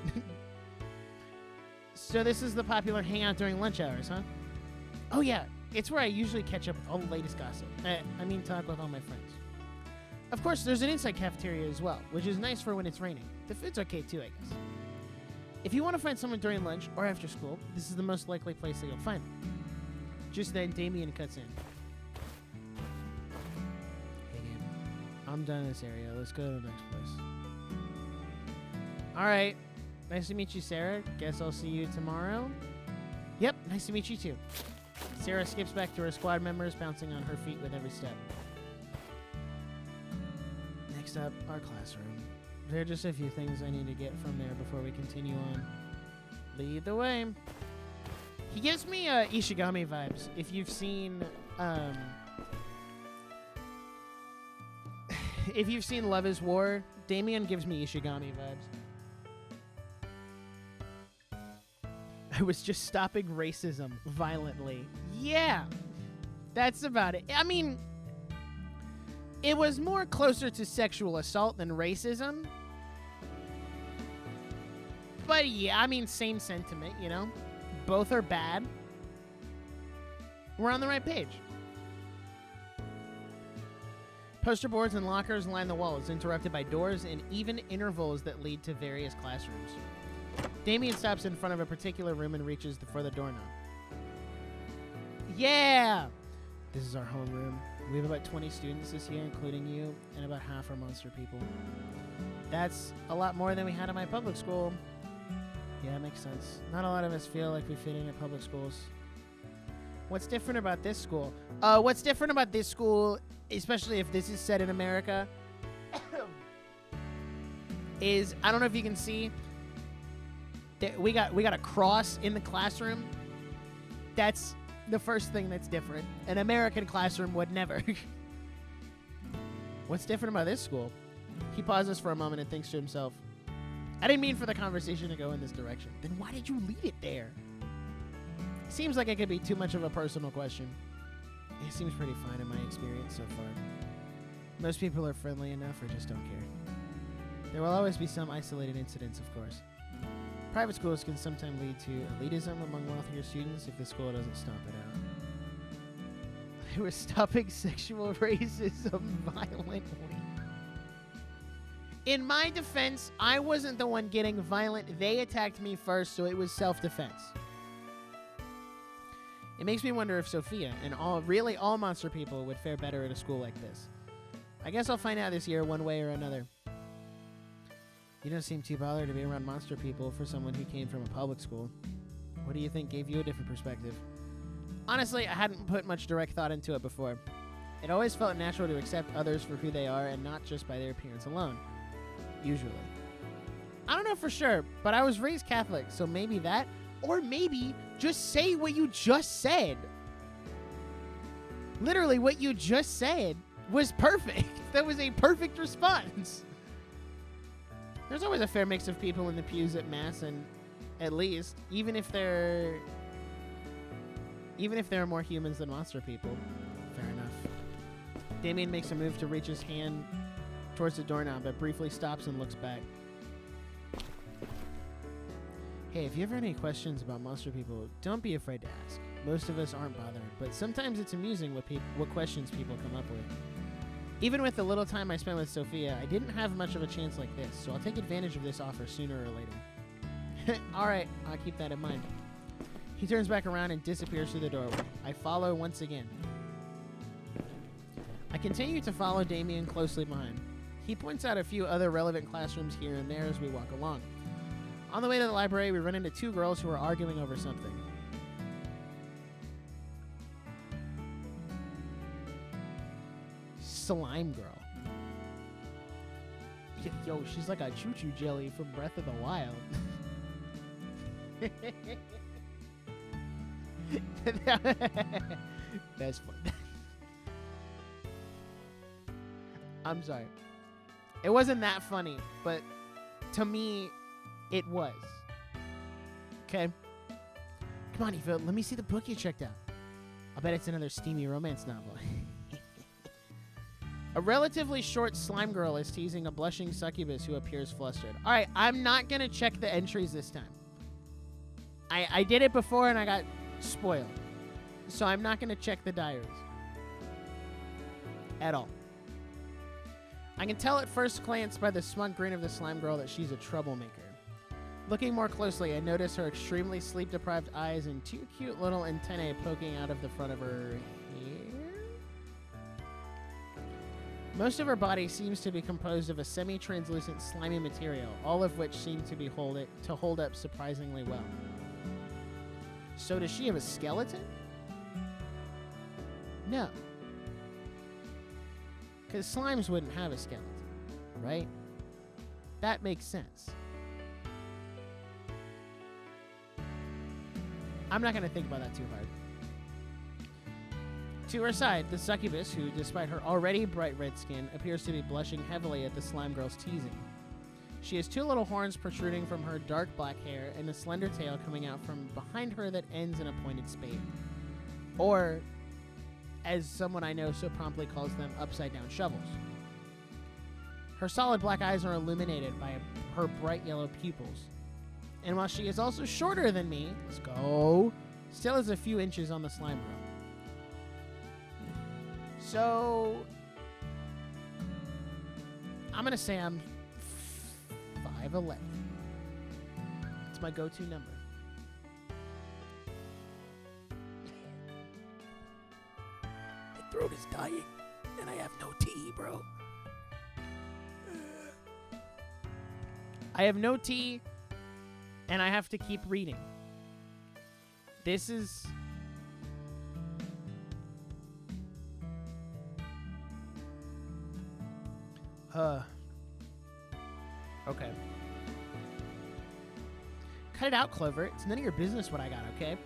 So this is the popular hangout during lunch hours, huh? Oh yeah, it's where I usually catch up with all the latest gossip. I mean talk with all my friends. Of course, there's an inside cafeteria as well, which is nice for when it's raining. The food's okay too, I guess. If you want to find someone during lunch or after school, this is the most likely place that you'll find them. Just then, Damien cuts in. Hey, Gabe. I'm done in this area. Let's go to the next place. All right. Nice to meet you, Sarah. Guess I'll see you tomorrow. Yep, nice to meet you too. Sarah skips back to her squad members, bouncing on her feet with every step. Next up, our classroom. There are just a few things I need to get from there before we continue on. Lead the way. He gives me Ishigami vibes. If you've seen if you've seen Love is War, Damien gives me Ishigami vibes. I was just stopping racism violently. Yeah, that's about it. I mean, it was more closer to sexual assault than racism. But yeah, I mean, same sentiment, you know? Both are bad. We're on the right page. Poster boards and lockers line the walls, interrupted by doors and even intervals that lead to various classrooms. Damien stops in front of a particular room and reaches for the doorknob. Yeah! This is our homeroom. We have about 20 students this year, including you, and about half are monster people. That's a lot more than we had at my public school. Yeah, it makes sense. Not a lot of us feel like we fit in at public schools. What's different about this school? What's different about this school, especially if this is set in America, is, I don't know if you can see, we got a cross in the classroom. That's the first thing that's different. An American classroom would never. What's different about this school? He pauses for a moment and thinks to himself, I didn't mean for the conversation to go in this direction. Then why did you lead it there? Seems like it could be too much of a personal question. It seems pretty fine in my experience so far. Most people are friendly enough or just don't care. There will always be some isolated incidents, of course. Private schools can sometimes lead to elitism among wealthier students if the school doesn't stomp it out. They were stopping sexual racism violently. In my defense, I wasn't the one getting violent. They attacked me first, so it was self-defense. It makes me wonder if Sophia and all monster people would fare better at a school like this. I guess I'll find out this year one way or another. You don't seem too bothered to be around monster people for someone who came from a public school. What do you think gave you a different perspective? Honestly, I hadn't put much direct thought into it before. It always felt natural to accept others for who they are and not just by their appearance alone. Usually. I don't know for sure, but I was raised Catholic, so maybe that, or maybe just say what you just said. Literally, what you just said was perfect. That was a perfect response. There's always a fair mix of people in the pews at Mass, and at least, even if there are more humans than monster people. Fair enough. Damien makes a move to reach his hand towards the doorknob, but briefly stops and looks back. Hey, if you ever have any questions about monster people, don't be afraid to ask. Most of us aren't bothered, but sometimes it's amusing what questions people come up with. Even with the little time I spent with Sophia, I didn't have much of a chance like this, so I'll take advantage of this offer sooner or later. Alright, I'll keep that in mind. He turns back around and disappears through the doorway. I follow once again. I continue to follow Damien closely behind. He points out a few other relevant classrooms here and there as we walk along. On the way to the library, we run into two girls who are arguing over something. Slime girl. Yo, she's like a choo-choo jelly from Breath of the Wild. That's fun. I'm sorry. It wasn't that funny, but to me, it was. Okay. Come on, Eva. Let me see the book you checked out. I bet it's another steamy romance novel. A relatively short slime girl is teasing a blushing succubus who appears flustered. All right, I'm not going to check the entries this time. I did it before and I got spoiled. So I'm not going to check the diaries. At all. I can tell at first glance by the smug grin of the slime girl that she's a troublemaker. Looking more closely, I notice her extremely sleep-deprived eyes and two cute little antennae poking out of the front of her hair. Most of her body seems to be composed of a semi-translucent slimy material, all of which seem to be hold up surprisingly well. So does she have a skeleton? No. Because slimes wouldn't have a skeleton, right? That makes sense. I'm not going to think about that too hard. To her side, the succubus, who, despite her already bright red skin, appears to be blushing heavily at the slime girl's teasing. She has two little horns protruding from her dark black hair and a slender tail coming out from behind her that ends in a pointed spade. Or, as someone I know so promptly calls them, upside-down shovels. Her solid black eyes are illuminated by her bright yellow pupils. And while she is also shorter than me, let's go, still is a few inches on the slime girl. So, I'm going to say I'm 5'11". It's my go-to number. My throat is dying, and I have no tea, bro. I have no tea, and I have to keep reading. This is... Okay. Cut it out, Clover. It's none of your business what I got, okay?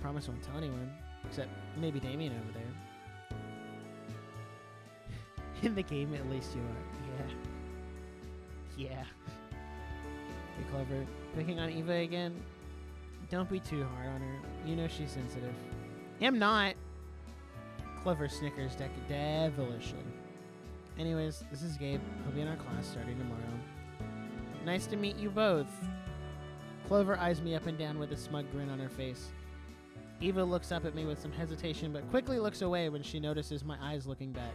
Promise I won't tell anyone. Except maybe Damien over there. In the game, at least you are. Yeah. Yeah. Hey, Clover. Picking on Eva again? Don't be too hard on her. You know she's sensitive. I'm not. Clover snickers devilishly. Anyways, this is Gabe. He'll be in our class starting tomorrow. Nice to meet you both. Clover eyes me up and down with a smug grin on her face. Eva looks up at me with some hesitation, but quickly looks away when she notices my eyes looking back.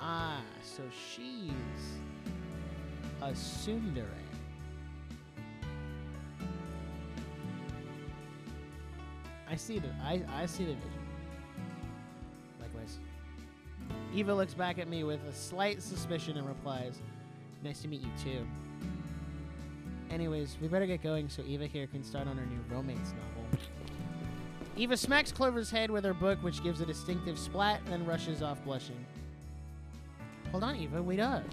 Ah, so she's a tsundere. I see the vision. Likewise. Eva looks back at me with a slight suspicion and replies, "Nice to meet you too." Anyways, we better get going so Eva here can start on her new romance novel. Eva smacks Clover's head with her book, which gives a distinctive splat, and then rushes off blushing. Hold on, Eva, wait up.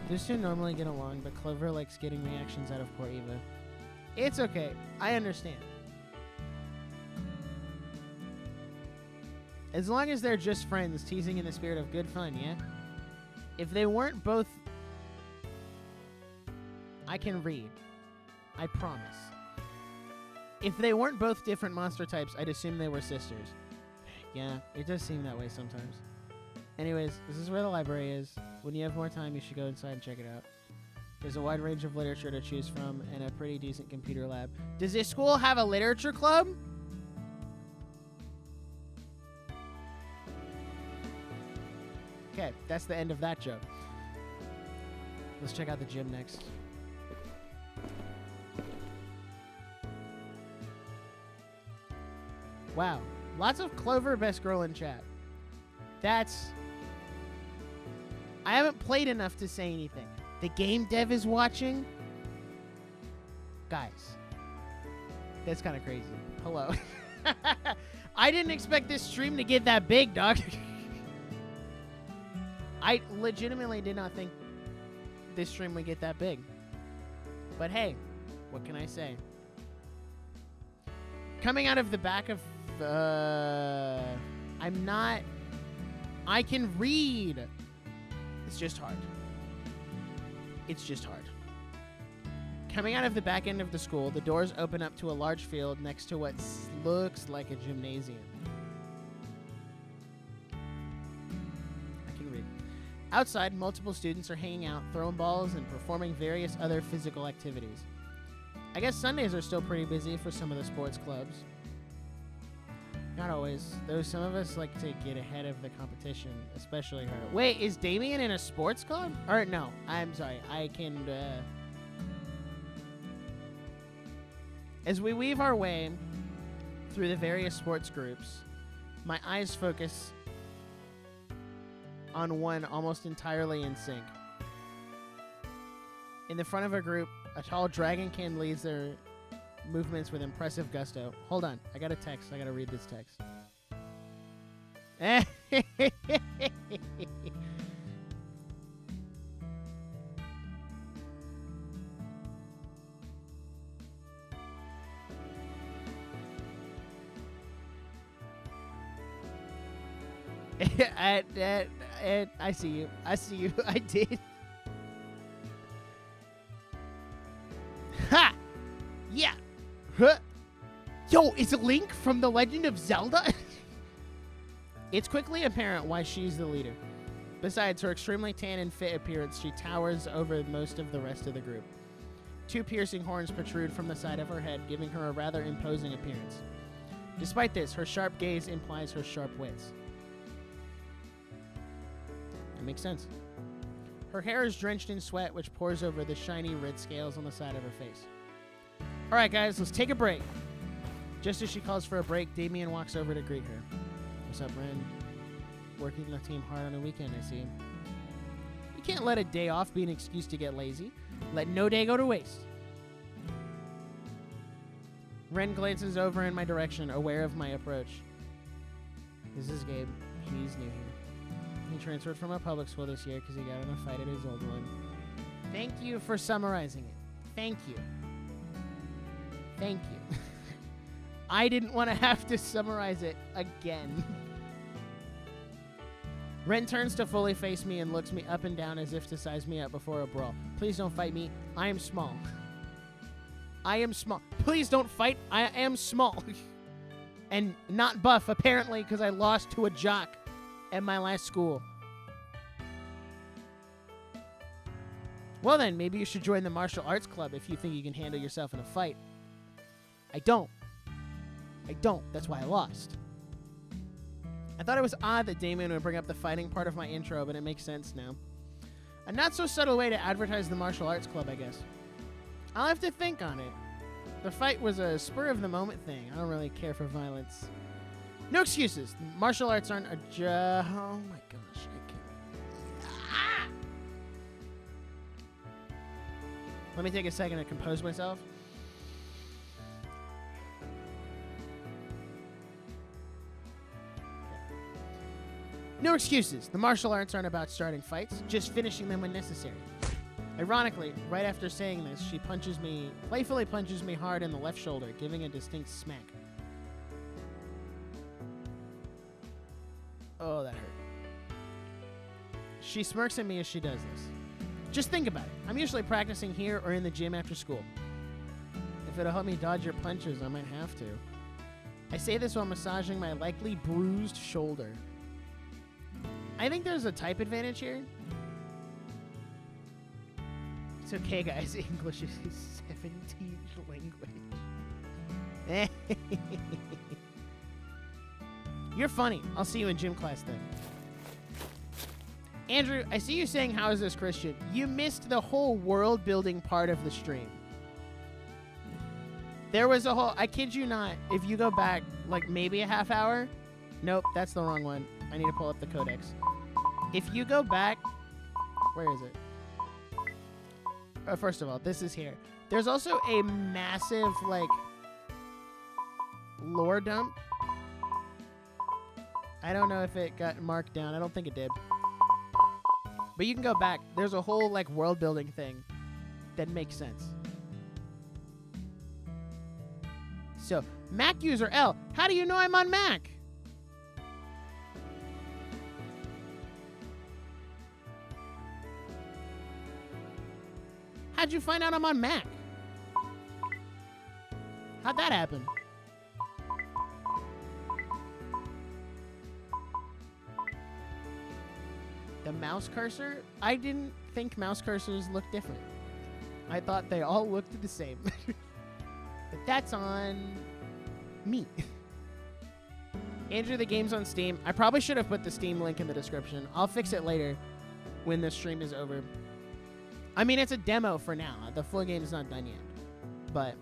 Those two normally get along, but Clover likes getting reactions out of poor Eva. It's okay. I understand. As long as they're just friends, teasing in the spirit of good fun, yeah? If they weren't both... I can read. I promise. If they weren't both different monster types, I'd assume they were sisters. Yeah, it does seem that way sometimes. Anyways, this is where the library is. When you have more time, you should go inside and check it out. There's a wide range of literature to choose from and a pretty decent computer lab. Does this school have a literature club? Okay, that's the end of that joke. Let's check out the gym next. Wow. Lots of Clover best girl in chat. That's... I haven't played enough to say anything. The game dev is watching. Guys. That's kind of crazy. Hello. I didn't expect this stream to get that big, dog. I legitimately did not think this stream would get that big. But hey, what can I say? Coming out of the back of... I'm not... I can read. It's just hard. It's just hard. Coming out of the back end of the school, the doors open up to a large field next to what looks like a gymnasium. I can read. Outside, multiple students are hanging out, throwing balls, and performing various other physical activities. I guess Sundays are still pretty busy for some of the sports clubs. Not always, though some of us like to get ahead of the competition, especially her. Wait, is Damien in a sports club? Or no, I'm sorry, I can... As we weave our way through the various sports groups, my eyes focus on one almost entirely in sync. In the front of a group, a tall dragonkin leads their movements with impressive gusto. Hold on, I got a text. I gotta read this text. I see you. I see you. I did. Ha! Yeah. Huh. Yo, it's Link from The Legend of Zelda? It's quickly apparent why she's the leader. Besides her extremely tan and fit appearance, she towers over most of the rest of the group. Two piercing horns protrude from the side of her head, giving her a rather imposing appearance. Despite this, her sharp gaze implies her sharp wits. That makes sense. Her hair is drenched in sweat, which pours over the shiny red scales on the side of her face. All right, guys, let's take a break. Just as she calls for a break, Damien walks over to greet her. What's up, Ren? Working the team hard on a weekend, I see. You can't let a day off be an excuse to get lazy. Let no day go to waste. Ren glances over in my direction, aware of my approach. This is Gabe. He's new here. He transferred from our public school this year because he got in a fight at his old one. Thank you for summarizing it. Thank you. Thank you. I didn't want to have to summarize it again. Ren turns to fully face me and looks me up and down as if to size me up before a brawl. Please don't fight me. I am small. I am small. Please don't fight. I am small. And not buff, apparently, because I lost to a jock at my last school. Well then, maybe you should join the martial arts club if you think you can handle yourself in a fight. I don't. That's why I lost. I thought it was odd that Damien would bring up the fighting part of my intro, but it makes sense now. A not-so-subtle way to advertise the martial arts club, I guess. I'll have to think on it. The fight was a spur-of-the-moment thing. I don't really care for violence. No excuses. Martial arts aren't a oh my gosh, I can't. Ah! Let me take a second to compose myself. No excuses. The martial arts aren't about starting fights, just finishing them when necessary. Ironically, right after saying this, she playfully punches me hard in the left shoulder, giving a distinct smack. Oh, that hurt. She smirks at me as she does this. Just think about it. I'm usually practicing here or in the gym after school. If it'll help me dodge your punches, I might have to. I say this while massaging my likely bruised shoulder. I think there's a type advantage here. It's okay, guys. English is his 17th language. You're funny. I'll see you in gym class then. Andrew, I see you saying, how is this Christian? You missed the whole world-building part of the stream. There was a whole... I kid you not. If you go back, like, maybe a half hour... Nope, that's the wrong one. I need to pull up the codex. If you go back... Where is it? First of all, this is here. There's also a massive, like... lore dump. I don't know if it got marked down. I don't think it did. But you can go back. There's a whole, like, world-building thing that makes sense. So, Mac user L. How do you know I'm on Mac? How'd you find out I'm on Mac? How'd that happen? The mouse cursor? I didn't think mouse cursors looked different. I thought they all looked the same. But that's on me. Andrew, the game's on Steam. I probably should have put the Steam link in the description. I'll fix it later when the stream is over. I mean, it's a demo for now. The full game is not done yet. But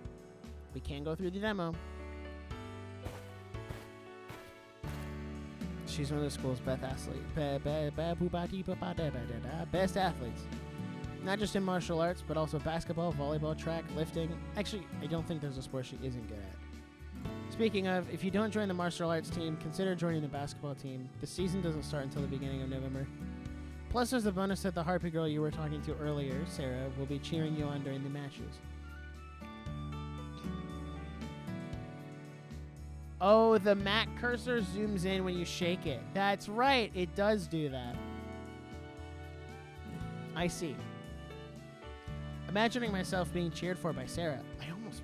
we can go through the demo. She's one of the school's best athletes. Not just in martial arts, but also basketball, volleyball, track, lifting. Actually, I don't think there's a sport she isn't good at. Speaking of, if you don't join the martial arts team, consider joining the basketball team. The season doesn't start until the beginning of November. Plus, there's the bonus that the Harpy girl you were talking to earlier, Sarah, will be cheering you on during the matches. Oh, the Mac cursor zooms in when you shake it. That's right, it does do that. I see. Imagining myself being cheered for by Sarah, I almost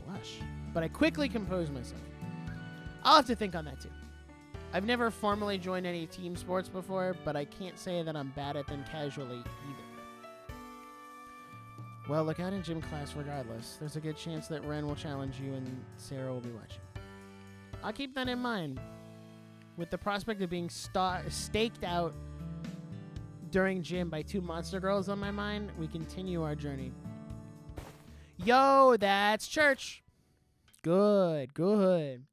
blush. But I quickly compose myself. I'll have to think on that too. I've never formally joined any team sports before, but I can't say that I'm bad at them casually either. Well, look out in gym class regardless. There's a good chance that Ren will challenge you and Sarah will be watching. I'll keep that in mind. With the prospect of being staked out during gym by two monster girls on my mind, we continue our journey. Yo, that's church. Good, good.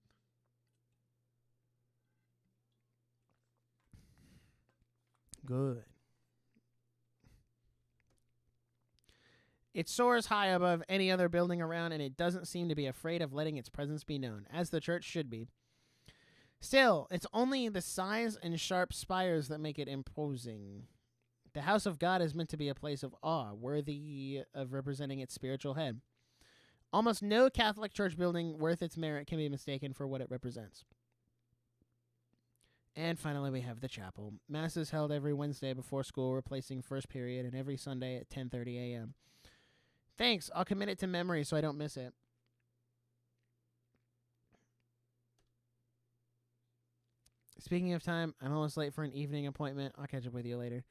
Good. It soars high above any other building around, and it doesn't seem to be afraid of letting its presence be known, as the church should be. Still, it's only the size and sharp spires that make it imposing. The house of God is meant to be a place of awe, worthy of representing its spiritual head. Almost no Catholic church building worth its merit can be mistaken for what it represents. And finally, we have the chapel. Mass is held every Wednesday before school, replacing first period, and every Sunday at 10:30 a.m. Thanks. I'll commit it to memory so I don't miss it. Speaking of time, I'm almost late for an evening appointment. I'll catch up with you later.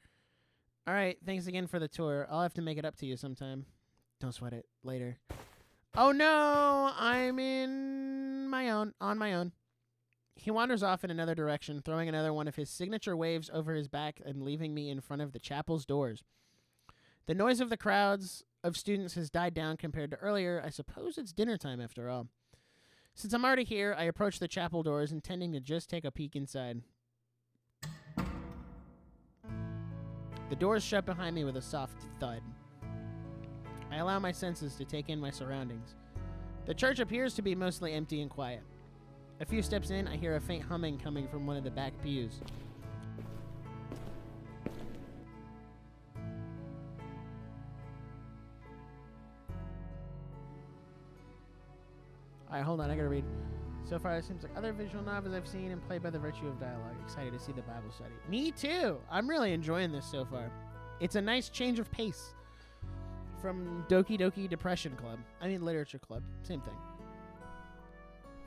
All right. Thanks again for the tour. I'll have to make it up to you sometime. Don't sweat it. Later. Oh, no. I'm on my own. He wanders off in another direction, throwing another one of his signature waves over his back and leaving me in front of the chapel's doors. The noise of the crowds of students has died down compared to earlier. I suppose it's dinner time after all. Since I'm already here, I approach the chapel doors, intending to just take a peek inside. The doors shut behind me with a soft thud. I allow my senses to take in my surroundings. The church appears to be mostly empty and quiet. A few steps in, I hear a faint humming coming from one of the back pews. Alright, hold on, I gotta read. So far, it seems like other visual novels I've seen and played by the virtue of dialogue. Excited to see the Bible study. Me too! I'm really enjoying this so far. It's a nice change of pace from Doki Doki Depression Club. I mean, Literature Club. Same thing.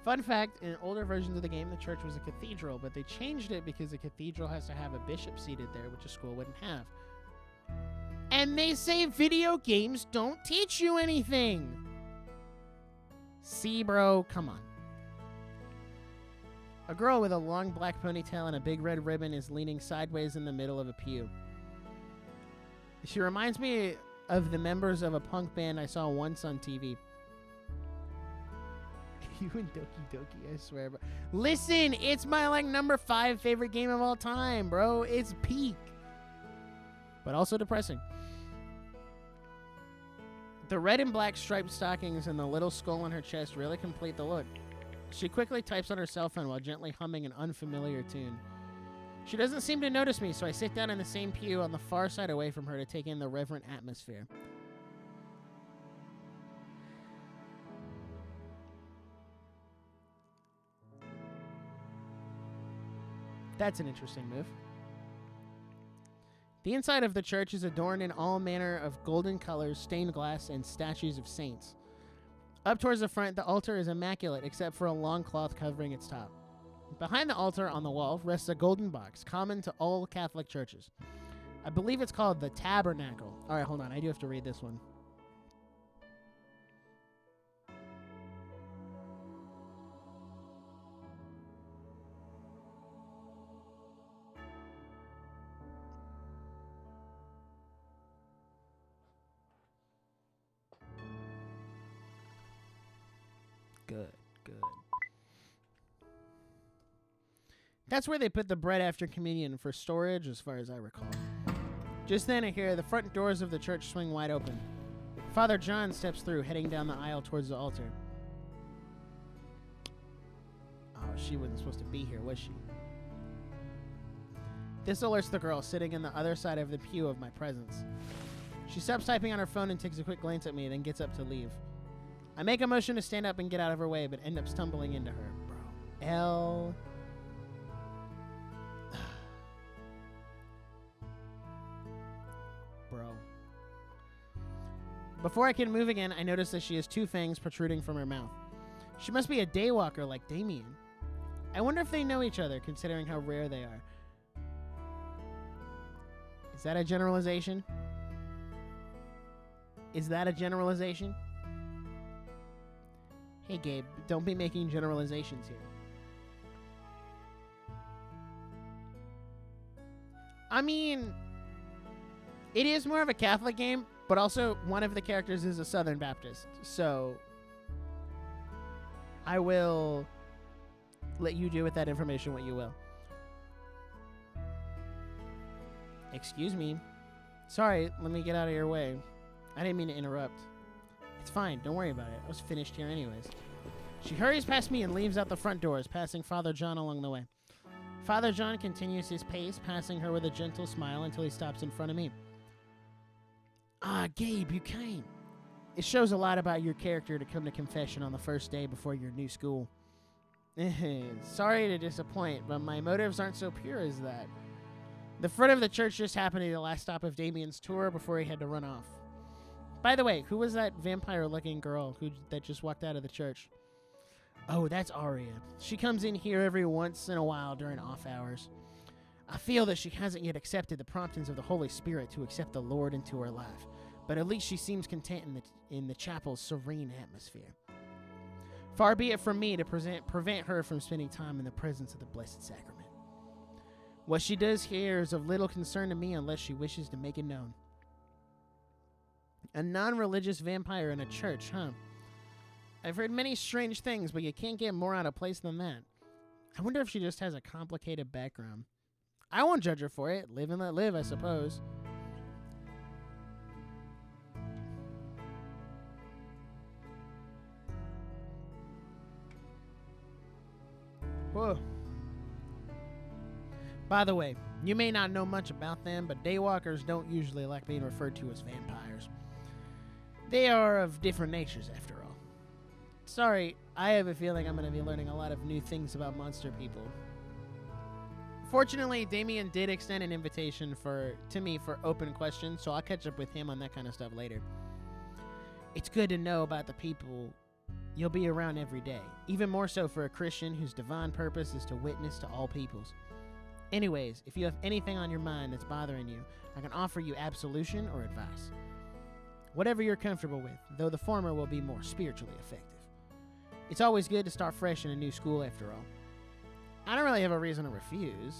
Fun fact, in older versions of the game, the church was a cathedral, but they changed it because a cathedral has to have a bishop seated there, which a school wouldn't have. And they say video games don't teach you anything! See, bro, come on. A girl with a long black ponytail and a big red ribbon is leaning sideways in the middle of a pew. She reminds me of the members of a punk band I saw once on TV. You and Doki Doki, I swear. Bro. Listen, it's my number 5 favorite game of all time, bro. It's peak. But also depressing. The red and black striped stockings and the little skull on her chest really complete the look. She quickly types on her cell phone while gently humming an unfamiliar tune. She doesn't seem to notice me, so I sit down in the same pew on the far side away from her to take in the reverent atmosphere. That's an interesting move. The inside of the church is adorned in all manner of golden colors, stained glass, and statues of saints. Up towards the front, the altar is immaculate except for a long cloth covering its top. Behind the altar on the wall rests a golden box, common to all Catholic churches. I believe it's called the tabernacle. All right, hold on. I do have to read this one. Good. That's where they put the bread after communion for storage, as far as I recall. Just then I hear the front doors of the church swing wide open. Father John steps through, heading down the aisle towards the altar. Oh, she wasn't supposed to be here, was she? This alerts the girl sitting in the other side of the pew of my presence. She stops typing on her phone and takes a quick glance at me, then gets up to leave. I make a motion to stand up and get out of her way, but end up stumbling into her. Bro. L. Bro. Before I can move again, I notice that she has 2 fangs protruding from her mouth. She must be a daywalker like Damien. I wonder if they know each other, considering how rare they are. Is that a generalization? Is that a generalization? Hey, Gabe, don't be making generalizations here. I mean, it is more of a Catholic game, but also one of the characters is a Southern Baptist. So I will let you do with that information what you will. Excuse me. Sorry, let me get out of your way. I didn't mean to interrupt. It's fine, don't worry about it. I was finished here anyways. She hurries past me and leaves out the front doors, passing Father John along the way. Father John continues his pace, passing her with a gentle smile until he stops in front of me. Ah, Gabe, you came. It shows a lot about your character to come to confession on the first day before your new school. Sorry to disappoint, but my motives aren't so pure as that. The front of the church just happened to be the last stop of Damien's tour before he had to run off. By the way, who was that vampire-looking girl that just walked out of the church? Oh, that's Aria. She comes in here every once in a while during off hours. I feel that she hasn't yet accepted the promptings of the Holy Spirit to accept the Lord into her life, but at least she seems content in the chapel's serene atmosphere. Far be it from me to prevent her from spending time in the presence of the Blessed Sacrament. What she does here is of little concern to me unless she wishes to make it known. A non-religious vampire in a church, huh? I've heard many strange things, but you can't get more out of place than that. I wonder if she just has a complicated background. I won't judge her for it. Live and let live, I suppose. Whoa. By the way, you may not know much about them, but daywalkers don't usually like being referred to as vampires. They are of different natures, after all. Sorry, I have a feeling I'm going to be learning a lot of new things about monster people. Fortunately, Damien did extend an invitation to me for open questions, so I'll catch up with him on that kind of stuff later. It's good to know about the people you'll be around every day, even more so for a Christian whose divine purpose is to witness to all peoples. Anyways, if you have anything on your mind that's bothering you, I can offer you absolution or advice. Whatever you're comfortable with, though the former will be more spiritually effective. It's always good to start fresh in a new school after all. I don't really have a reason to refuse.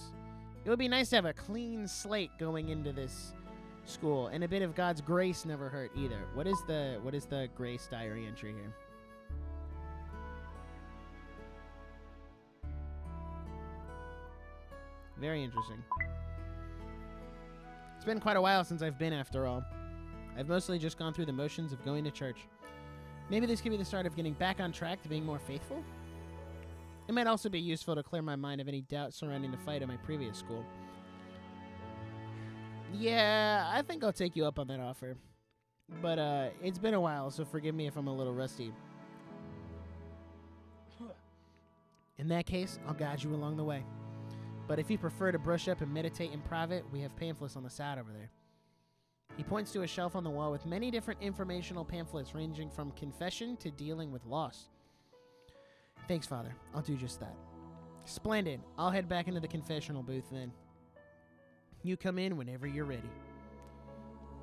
It would be nice to have a clean slate going into this school, and a bit of God's grace never hurt either. What is the Grace diary entry here? Very interesting. It's been quite a while since I've been, after all. I've mostly just gone through the motions of going to church. Maybe this could be the start of getting back on track to being more faithful? It might also be useful to clear my mind of any doubt surrounding the fight at my previous school. Yeah, I think I'll take you up on that offer. But it's been a while, so forgive me if I'm a little rusty. In that case, I'll guide you along the way. But if you prefer to brush up and meditate in private, we have pamphlets on the side over there. He points to a shelf on the wall with many different informational pamphlets ranging from confession to dealing with loss. Thanks, Father. I'll do just that. Splendid. I'll head back into the confessional booth then. You come in whenever you're ready.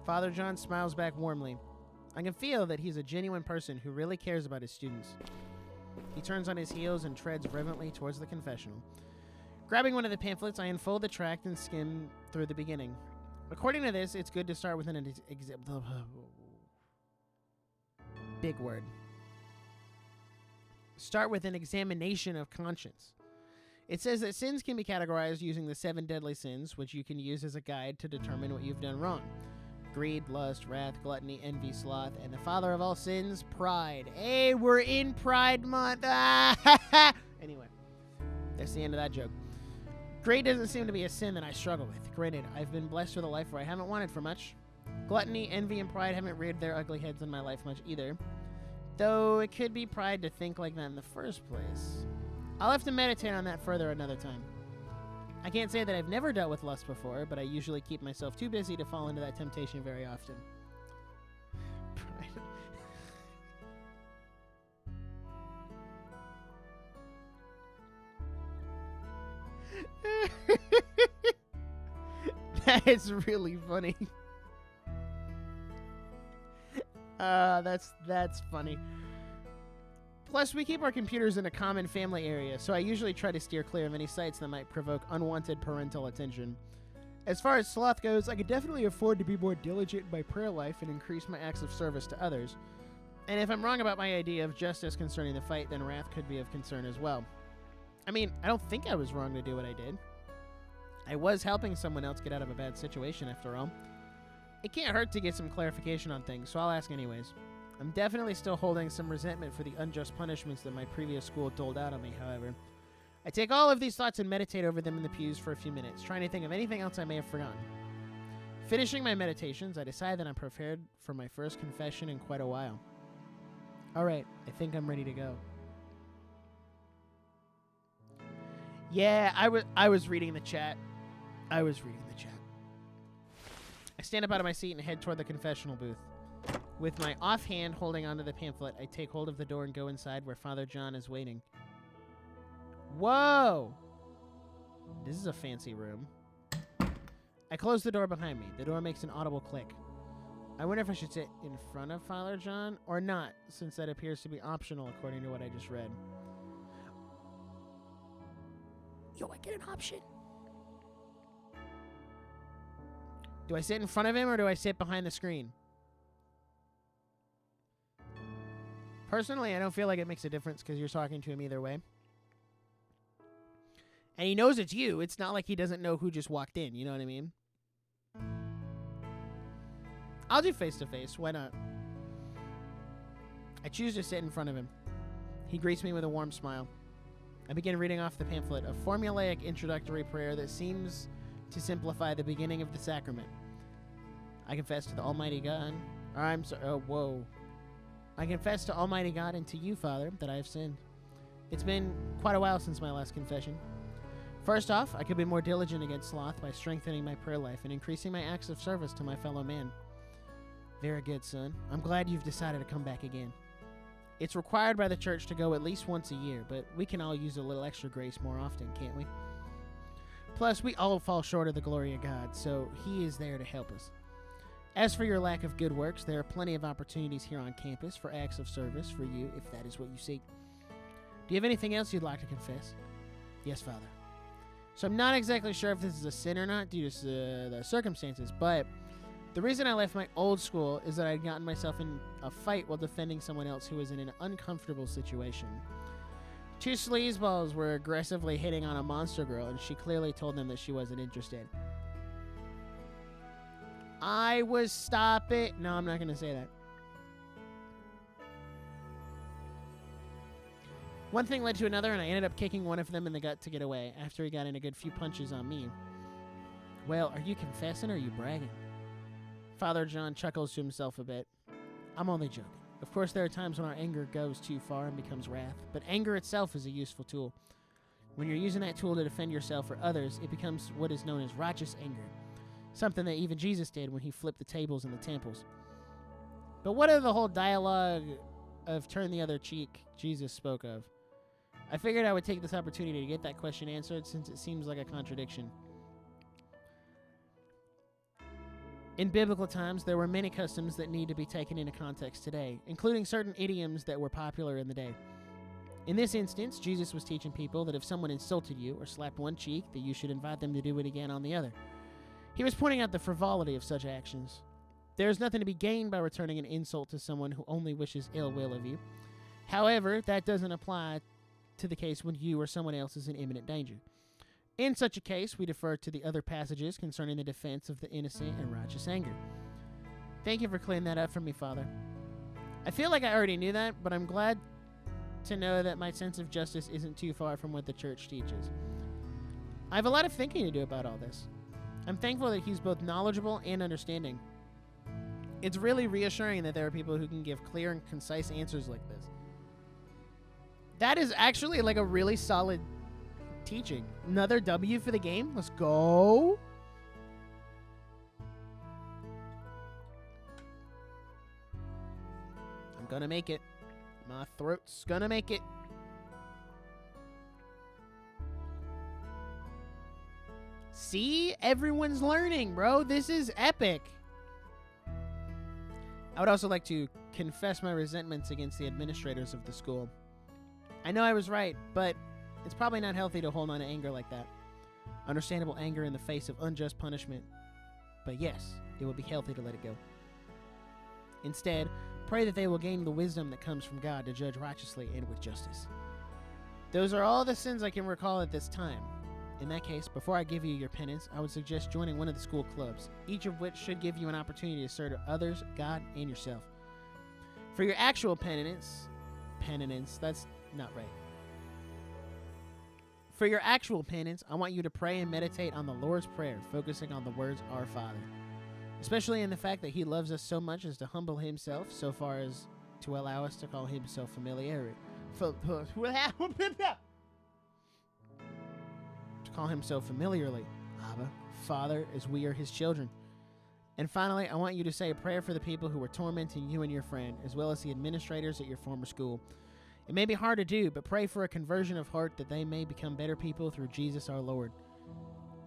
Father John smiles back warmly. I can feel that he's a genuine person who really cares about his students. He turns on his heels and treads reverently towards the confessional. Grabbing one of the pamphlets, I unfold the tract and skim through the beginning. According to this, it's good to start with an big word. Start with an examination of conscience. It says that sins can be categorized using the 7 deadly sins, which you can use as a guide to determine what you've done wrong. Greed, lust, wrath, gluttony, envy, sloth, and the father of all sins, pride. Hey, we're in Pride Month. Anyway, that's the end of that joke. Greed doesn't seem to be a sin that I struggle with. Granted, I've been blessed with a life where I haven't wanted for much. Gluttony, envy, and pride haven't reared their ugly heads in my life much either. Though it could be pride to think like that in the first place. I'll have to meditate on that further another time. I can't say that I've never dealt with lust before, but I usually keep myself too busy to fall into that temptation very often. That is really funny. That's funny. Plus, we keep our computers in a common family area, so I usually try to steer clear of any sites that might provoke unwanted parental attention. As far as sloth goes, I could definitely afford to be more diligent in my prayer life and increase my acts of service to others. And if I'm wrong about my idea of justice concerning the fight, then wrath could be of concern as well. I mean, I don't think I was wrong to do what I did. I was helping someone else get out of a bad situation, after all. It can't hurt to get some clarification on things, so I'll ask anyways. I'm definitely still holding some resentment for the unjust punishments that my previous school doled out on me, however. I take all of these thoughts and meditate over them in the pews for a few minutes, trying to think of anything else I may have forgotten. Finishing my meditations, I decide that I'm prepared for my first confession in quite a while. Alright, I think I'm ready to go. Yeah, I was reading the chat. I stand up out of my seat and head toward the confessional booth. With my offhand holding onto the pamphlet, I take hold of the door and go inside where Father John is waiting. Whoa! This is a fancy room. I close the door behind me. The door makes an audible click. I wonder if I should sit in front of Father John or not, since that appears to be optional according to what I just read. Yo, I get an option. Do I sit in front of him or do I sit behind the screen? Personally, I don't feel like it makes a difference because you're talking to him either way. And he knows it's you. It's not like he doesn't know who just walked in. You know what I mean? I'll do face-to-face. Why not? I choose to sit in front of him. He greets me with a warm smile. I begin reading off the pamphlet, a formulaic introductory prayer that seems to simplify the beginning of the sacrament. I confess to the Almighty God. I confess to Almighty God and to you, Father, that I have sinned. It's been quite a while since my last confession. First off, I could be more diligent against sloth by strengthening my prayer life and increasing my acts of service to my fellow man. Very good, son. I'm glad you've decided to come back again. It's required by the church to go at least once a year, but we can all use a little extra grace more often, can't we? Plus, we all fall short of the glory of God, so He is there to help us. As for your lack of good works, there are plenty of opportunities here on campus for acts of service for you, if that is what you seek. Do you have anything else you'd like to confess? Yes, Father. So I'm not exactly sure if this is a sin or not due to the circumstances, but the reason I left my old school is that I had gotten myself in a fight while defending someone else who was in an uncomfortable situation. Two sleazeballs were aggressively hitting on a monster girl, and she clearly told them that she wasn't interested. Stop it. No, I'm not going to say that. One thing led to another, and I ended up kicking one of them in the gut to get away after he got in a good few punches on me. Well, are you confessing or are you bragging? Father John chuckles to himself a bit. I'm only joking. Of course, there are times when our anger goes too far and becomes wrath, but anger itself is a useful tool. When you're using that tool to defend yourself or others, it becomes what is known as righteous anger, something that even Jesus did when he flipped the tables in the temples. But what of the whole dialogue of turn the other cheek Jesus spoke of? I figured I would take this opportunity to get that question answered since it seems like a contradiction. In biblical times, there were many customs that need to be taken into context today, including certain idioms that were popular in the day. In this instance, Jesus was teaching people that if someone insulted you or slapped one cheek, that you should invite them to do it again on the other. He was pointing out the frivolity of such actions. There is nothing to be gained by returning an insult to someone who only wishes ill will of you. However, that doesn't apply to the case when you or someone else is in imminent danger. In such a case, we defer to the other passages concerning the defense of the innocent and righteous anger. Thank you for clearing that up for me, Father. I feel like I already knew that, but I'm glad to know that my sense of justice isn't too far from what the church teaches. I have a lot of thinking to do about all this. I'm thankful that he's both knowledgeable and understanding. It's really reassuring that there are people who can give clear and concise answers like this. That is actually like a really solid teaching. Another W for the game. Let's go. I'm gonna make it. My throat's gonna make it. See? Everyone's learning, bro. This is epic. I would also like to confess my resentments against the administrators of the school. I know I was right, but it's probably not healthy to hold on to anger like that. Understandable anger in the face of unjust punishment. But yes, it would be healthy to let it go. Instead, pray that they will gain the wisdom that comes from God to judge righteously and with justice. Those are all the sins I can recall at this time. In that case, before I give you your penance, I would suggest joining one of the school clubs, each of which should give you an opportunity to serve others, God, and yourself. For your actual penance, that's not right. For your actual penance, I want you to pray and meditate on the Lord's Prayer, focusing on the words, Our Father. Especially in the fact that He loves us so much as to humble Himself so far as to allow us to call Him so familiarly. Call Him so familiarly, Abba, Father, as we are His children. And finally, I want you to say a prayer for the people who were tormenting you and your friend, as well as the administrators at your former school. It may be hard to do, but pray for a conversion of heart that they may become better people through Jesus our Lord.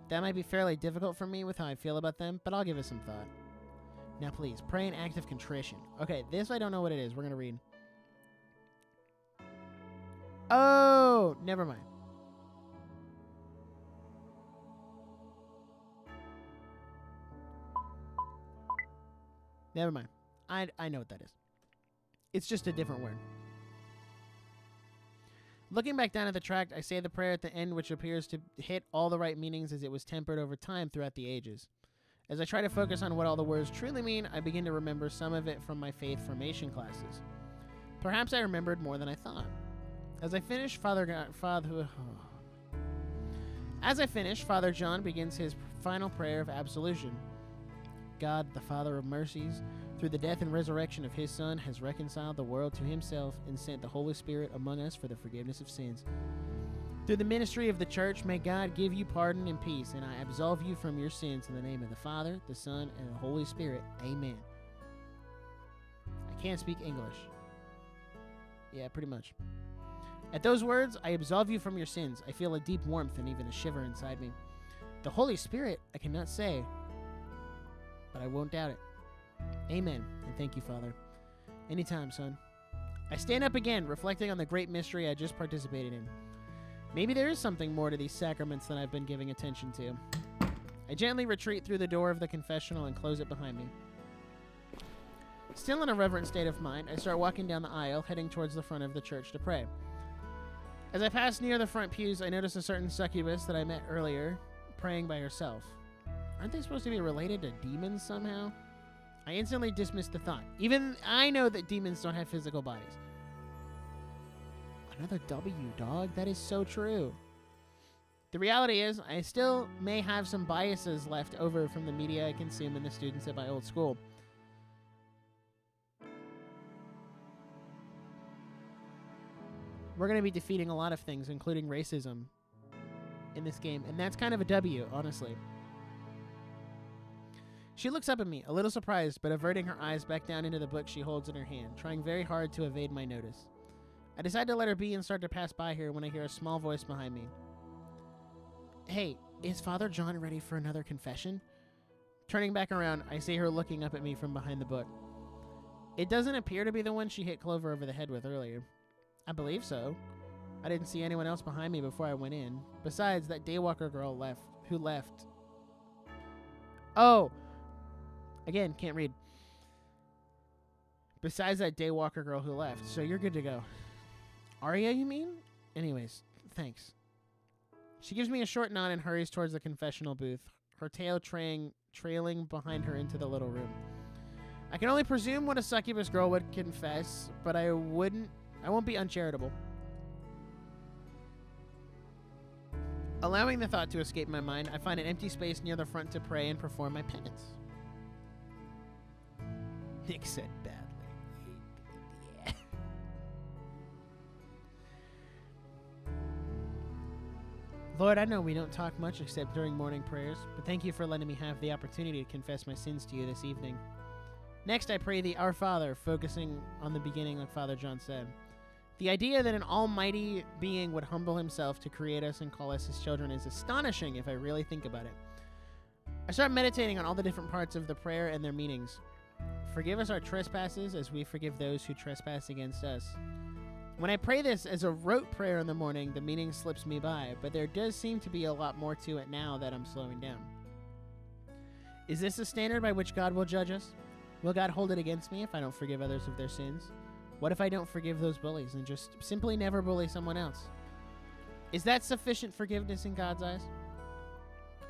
That might be fairly difficult for me with how I feel about them, but I'll give it some thought. Now please, pray an act of contrition. Okay, this I don't know what it is. We're going to read. Oh, never mind. Never mind. I know what that is. It's just a different word. Looking back down at the tract, I say the prayer at the end, which appears to hit all the right meanings as it was tempered over time throughout the ages. As I try to focus on what all the words truly mean, I begin to remember some of it from my faith formation classes. Perhaps I remembered more than I thought. As I finish, Father John begins his final prayer of absolution. God, the Father of mercies, through the death and resurrection of his Son, has reconciled the world to himself and sent the Holy Spirit among us for the forgiveness of sins. Through the ministry of the church, may God give you pardon and peace, and I absolve you from your sins in the name of the Father, the Son, and the Holy Spirit. Amen. I can't speak English. Yeah, pretty much. At those words, I absolve you from your sins. I feel a deep warmth and even a shiver inside me. The Holy Spirit, I cannot say, but I won't doubt it. Amen, and thank you, Father. Anytime, son. I stand up again, reflecting on the great mystery I just participated in. Maybe there is something more to these sacraments than I've been giving attention to. I gently retreat through the door of the confessional and close it behind me. Still in a reverent state of mind, I start walking down the aisle, heading towards the front of the church to pray. As I pass near the front pews, I notice a certain succubus that I met earlier, praying by herself. Aren't they supposed to be related to demons somehow? I instantly dismiss the thought. Even I know that demons don't have physical bodies. Another W, dog. That is so true. The reality is, I still may have some biases left over from the media I consume and the students at my old school. We're going to be defeating a lot of things, including racism, in this game, and that's kind of a W, honestly. She looks up at me, a little surprised, but averting her eyes back down into the book she holds in her hand, trying very hard to evade my notice. I decide to let her be and start to pass by her when I hear a small voice behind me. Hey, is Father John ready for another confession? Turning back around, I see her looking up at me from behind the book. It doesn't appear to be the one she hit Clover over the head with earlier. I believe so. I didn't see anyone else behind me before I went in. Besides, that Daywalker girl who left. Oh! Again, can't read. Besides that Daywalker girl who left, so you're good to go. Arya, you mean? Anyways, thanks. She gives me a short nod and hurries towards the confessional booth, her tail trailing behind her into the little room. I can only presume what a succubus girl would confess, but I won't be uncharitable. Allowing the thought to escape my mind, I find an empty space near the front to pray and perform my penance. Nick said badly. Yeah. Lord, I know we don't talk much except during morning prayers, but thank you for letting me have the opportunity to confess my sins to you this evening. Next, I pray the Our Father, focusing on the beginning like Father John said. The idea that an almighty being would humble himself to create us and call us his children is astonishing if I really think about it. I start meditating on all the different parts of the prayer and their meanings. Forgive us our trespasses as we forgive those who trespass against us. When I pray this as a rote prayer in the morning, the meaning slips me by, but there does seem to be a lot more to it now that I'm slowing down. Is this the standard by which God will judge us? Will God hold it against me if I don't forgive others of their sins? What if I don't forgive those bullies and just simply never bully someone else? Is that sufficient forgiveness in God's eyes?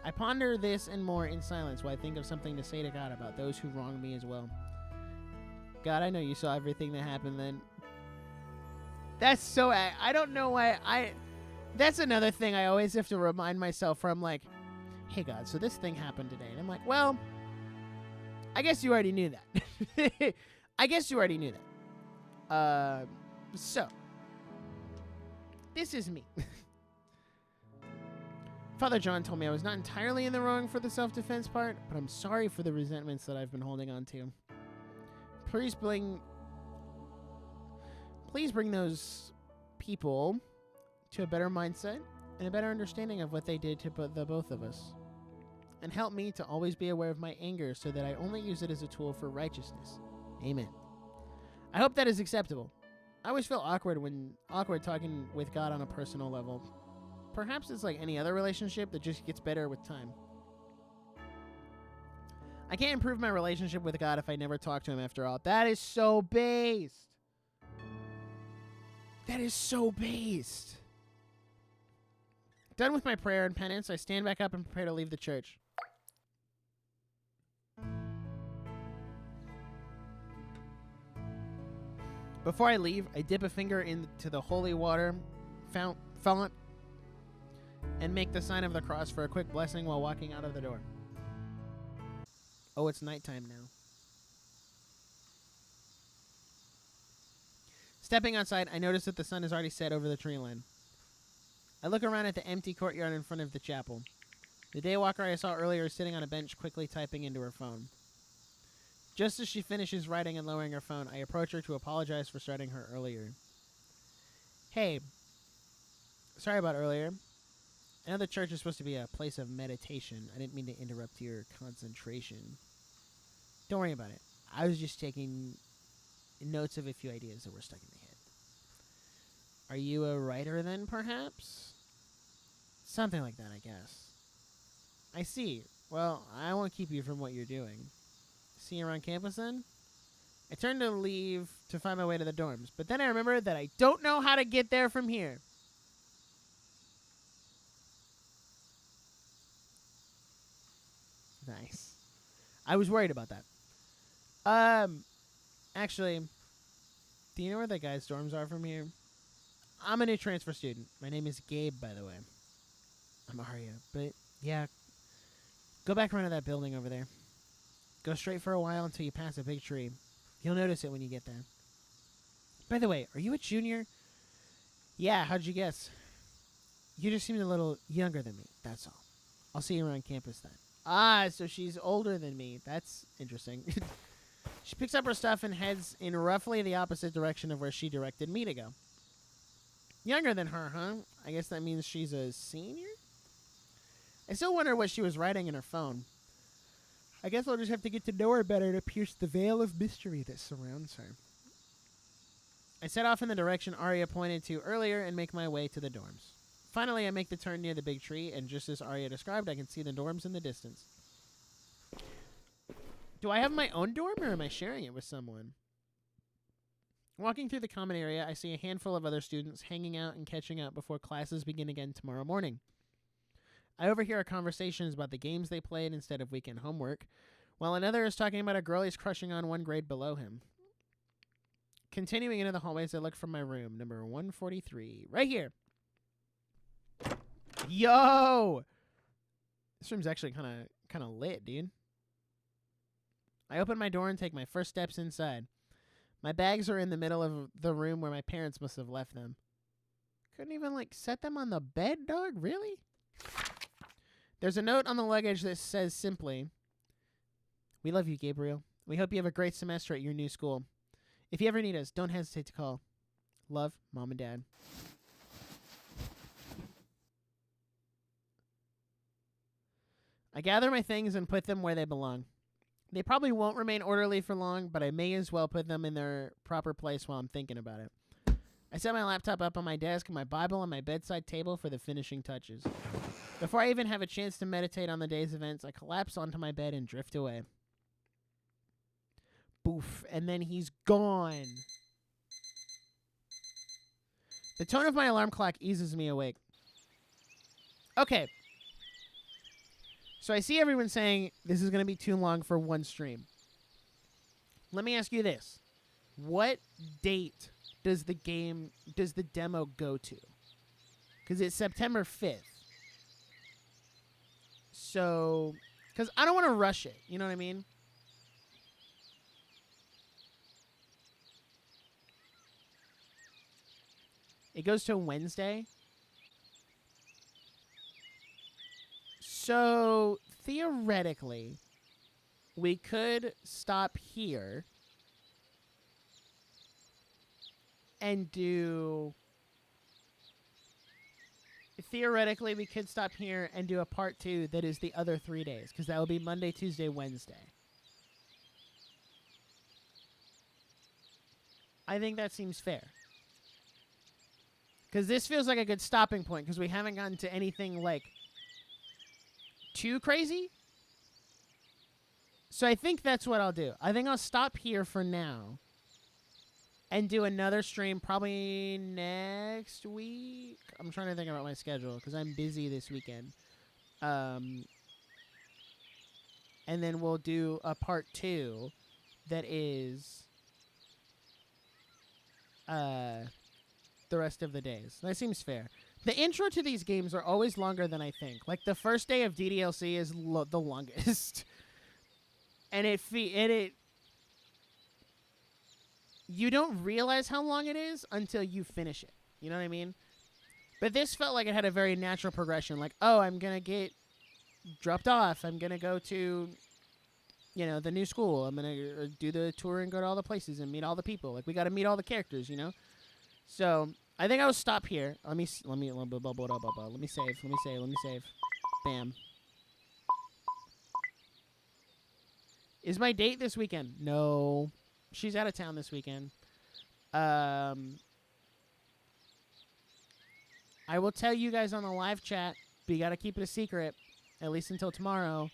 I ponder this and more in silence while I think of something to say to God about those who wronged me as well. God, I know you saw everything that happened then. That's so... I don't know why That's another thing I always have to remind myself from, like, hey, God, so this thing happened today. And I'm like, well, I guess you already knew that. I guess you already knew that. So, this is me. Father John told me I was not entirely in the wrong for the self-defense part, but I'm sorry for the resentments that I've been holding on to. Please bring those people to a better mindset and a better understanding of what they did to the both of us. and help me to always be aware of my anger so that I only use it as a tool for righteousness. Amen. I hope that is acceptable. I always feel awkward talking with God on a personal level. Perhaps it's like any other relationship that just gets better with time. I can't improve my relationship with God if I never talk to him after all. That is so based. That is so based. Done with my prayer and penance, I stand back up and prepare to leave the church. Before I leave, I dip a finger into the holy water font and make the sign of the cross for a quick blessing while walking out of the door. Oh, it's nighttime now. Stepping outside, I notice that the sun is already set over the tree line. I look around at the empty courtyard in front of the chapel. The daywalker I saw earlier is sitting on a bench quickly typing into her phone. Just as she finishes writing and lowering her phone, I approach her to apologize for starting her earlier. Hey, sorry about earlier. I know the church is supposed to be a place of meditation. I didn't mean to interrupt your concentration. Don't worry about it. I was just taking notes of a few ideas that were stuck in my head. Are you a writer then, perhaps? Something like that, I guess. I see. Well, I won't keep you from what you're doing. See you around campus then? I turned to leave to find my way to the dorms, but then I remembered that I don't know how to get there from here. Nice. I was worried about that. Actually, do you know where the guys' dorms are from here? I'm a new transfer student. My name is Gabe, by the way. I'm Arya, but yeah. Go back around to that building over there. Go straight for a while until you pass a big tree. You'll notice it when you get there. By the way, are you a junior? Yeah, how'd you guess? You just seemed a little younger than me, that's all. I'll see you around campus then. Ah, so she's older than me. That's interesting. She picks up her stuff and heads in roughly the opposite direction of where she directed me to go. Younger than her, huh? I guess that means she's a senior? I still wonder what she was writing in her phone. I guess I'll just have to get to know her better to pierce the veil of mystery that surrounds her. I set off in the direction Arya pointed to earlier and make my way to the dorms. Finally, I make the turn near the big tree, and just as Arya described, I can see the dorms in the distance. Do I have my own dorm, or am I sharing it with someone? Walking through the common area, I see a handful of other students hanging out and catching up before classes begin again tomorrow morning. I overhear conversations about the games they played instead of weekend homework, while another is talking about a girl he's crushing on one grade below him. Continuing into the hallways, I look for my room, number 143. Right here! Yo! This room's actually kind of lit, dude. I open my door and take my first steps inside. My bags are in the middle of the room where my parents must have left them. Couldn't even, set them on the bed, dog? Really? There's a note on the luggage that says simply, "We love you, Gabriel. We hope you have a great semester at your new school. If you ever need us, don't hesitate to call. Love, Mom and Dad." I gather my things and put them where they belong. They probably won't remain orderly for long, but I may as well put them in their proper place while I'm thinking about it. I set my laptop up on my desk and my Bible on my bedside table for the finishing touches. Before I even have a chance to meditate on the day's events, I collapse onto my bed and drift away. Boof, and then he's gone. The tone of my alarm clock eases me awake. Okay. So I see everyone saying this is going to be too long for one stream. Let me ask you this. What date does the demo go to? Because it's September 5th. So, because I don't want to rush it. You know what I mean? It goes to Wednesday. So, theoretically, we could stop here and do theoretically, we could stop here and do a part 2 that is the other 3 days, because that will be Monday, Tuesday, Wednesday. I think that seems fair. Because this feels like a good stopping point, because we haven't gotten to anything, like, too crazy. So I think that's what I'll do. I think I'll stop here for now and do another stream probably next week. I'm trying to think about my schedule because I'm busy this weekend. And then we'll do a part 2 that is the rest of the days. That seems fair. The intro to these games are always longer than I think. Like, the first day of DDLC is the longest. And you don't realize how long it is until you finish it. You know what I mean? But this felt like it had a very natural progression. Like, oh, I'm going to get dropped off. I'm going to go to, the new school. I'm going to do the tour and go to all the places and meet all the people. Like, we got to meet all the characters, So, I think I'll stop here. Let me save. Bam. Is my date this weekend? No. She's out of town this weekend. I will tell you guys on the live chat, but you got to keep it a secret, at least until tomorrow.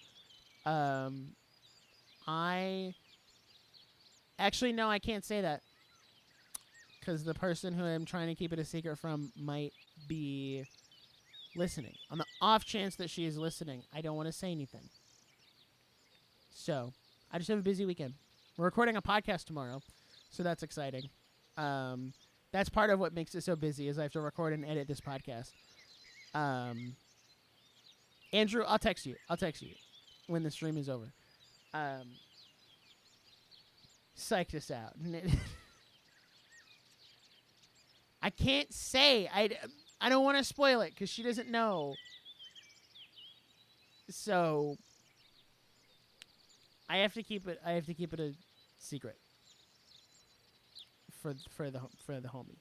Actually, no, I can't say that. Because the person who I'm trying to keep it a secret from might be listening. On the off chance that she is listening, I don't want to say anything. So, I just have a busy weekend. We're recording a podcast tomorrow, so that's exciting. That's part of what makes it so busy is I have to record and edit this podcast. Andrew, I'll text you when the stream is over. Psych this out. I can't say. I don't want to spoil it because she doesn't know. So I have to keep it a secret for the homie.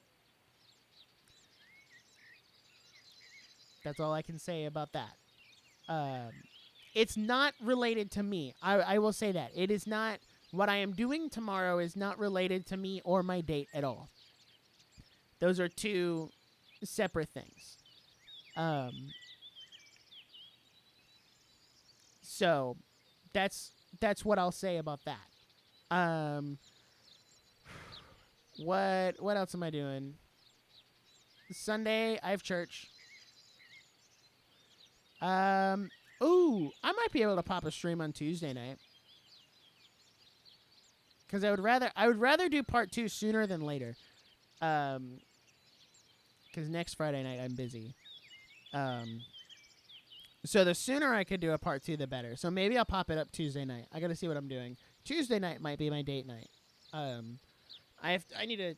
That's all I can say about that. It's not related to me. I will say that. It is not. What I am doing tomorrow is not related to me or my date at all. Those are two separate things. So that's what I'll say about that. What else am I doing? Sunday, I have church. Ooh, I might be able to pop a stream on Tuesday night. Because I would rather do part 2 sooner than later. Because next Friday night I'm busy. So the sooner I could do a part 2, the better. So maybe I'll pop it up Tuesday night. I gotta see what I'm doing. Tuesday night might be my date night. I need to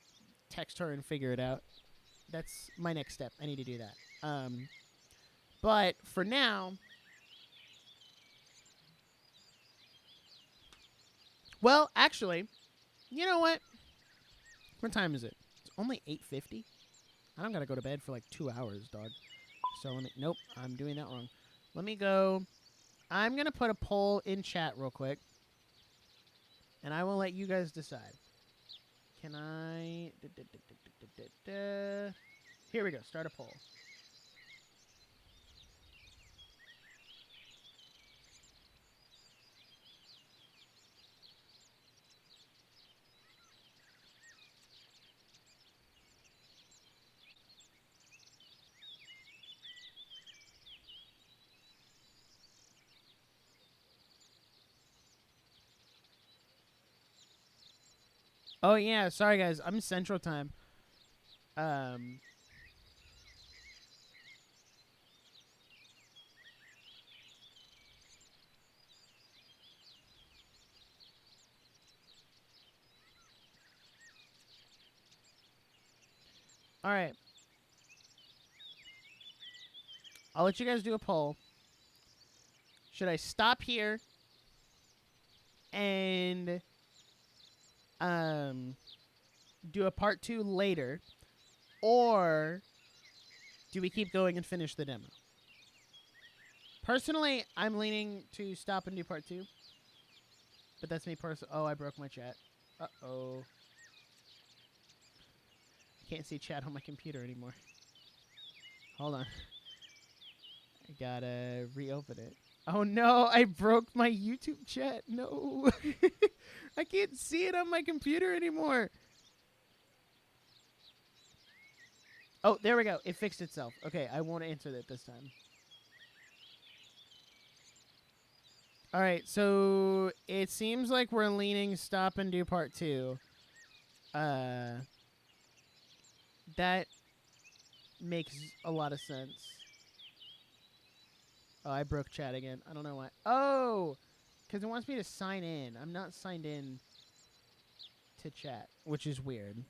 text her and figure it out. That's my next step. I need to do that. But for now, well, actually, you know what? What time is it? It's only 8:50. I don't gotta go to bed for like 2 hours, dog. So nope, I'm doing that wrong. Let me go. I'm gonna put a poll in chat real quick, and I will let you guys decide. Can I? Here we go. Start a poll. Oh yeah, sorry guys, I'm Central Time. All right. I'll let you guys do a poll. Should I stop here and do a part 2 later, or do we keep going and finish the demo? Personally, I'm leaning to stop and do part 2. But that's me personally. Oh, I broke my chat. Uh-oh. I can't see chat on my computer anymore. Hold on. I gotta reopen it. Oh no, I broke my YouTube chat. No. I can't see it on my computer anymore. Oh, there we go. It fixed itself. Okay, I won't answer that this time. All right, so it seems like we're leaning stop and do part 2. That makes a lot of sense. Oh, I broke chat again. I don't know why. Oh, because it wants me to sign in. I'm not signed in to chat, which is weird.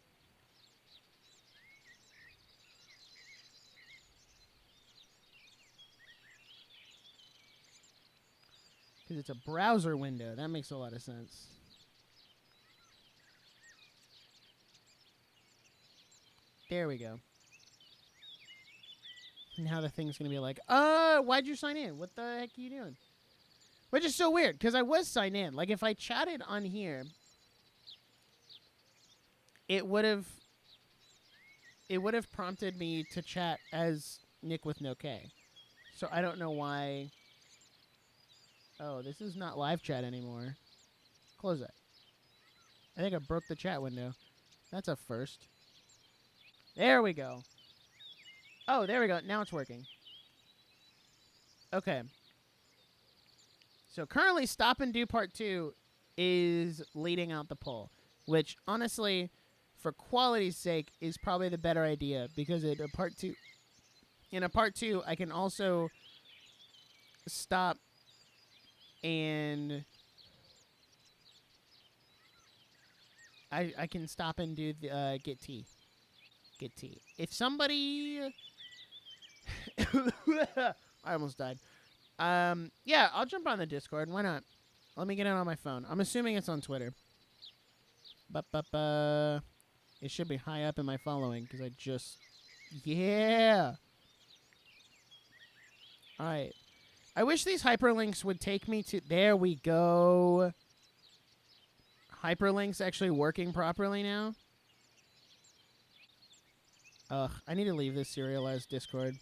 Because it's a browser window. That makes a lot of sense. There we go. Now the thing's going to be like, why'd you sign in? What the heck are you doing? Which is so weird, because I was signed in. Like, if I chatted on here, it would have prompted me to chat as Nick with no K. So I don't know why. Oh, this is not live chat anymore. Close that. I think I broke the chat window. That's a first. There we go. Oh, there we go. Now it's working. Okay. So currently, stop and do part 2 is leading out the poll, which honestly, for quality's sake, is probably the better idea, because in a part 2, I can also stop and I can stop and do the get tea. Get tea. If somebody I almost died. Yeah, I'll jump on the Discord. Why not? Let me get it on my phone. I'm assuming it's on Twitter. It should be high up in my following, because I just... Yeah! Alright. I wish these hyperlinks would take me to... There we go. Hyperlinks actually working properly now. Ugh, I need to leave this serialized Discord.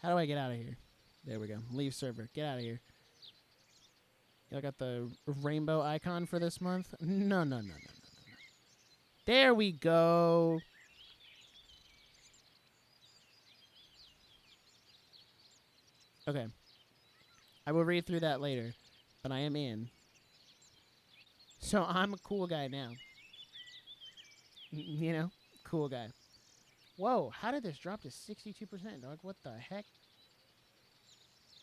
How do I get out of here? There we go. Leave server. Get out of here. I got the rainbow icon for this month. No. There we go. Okay. I will read through that later, but I am in. So I'm a cool guy now. You know? Cool guy. Whoa, how did this drop to 62%, dog? What the heck?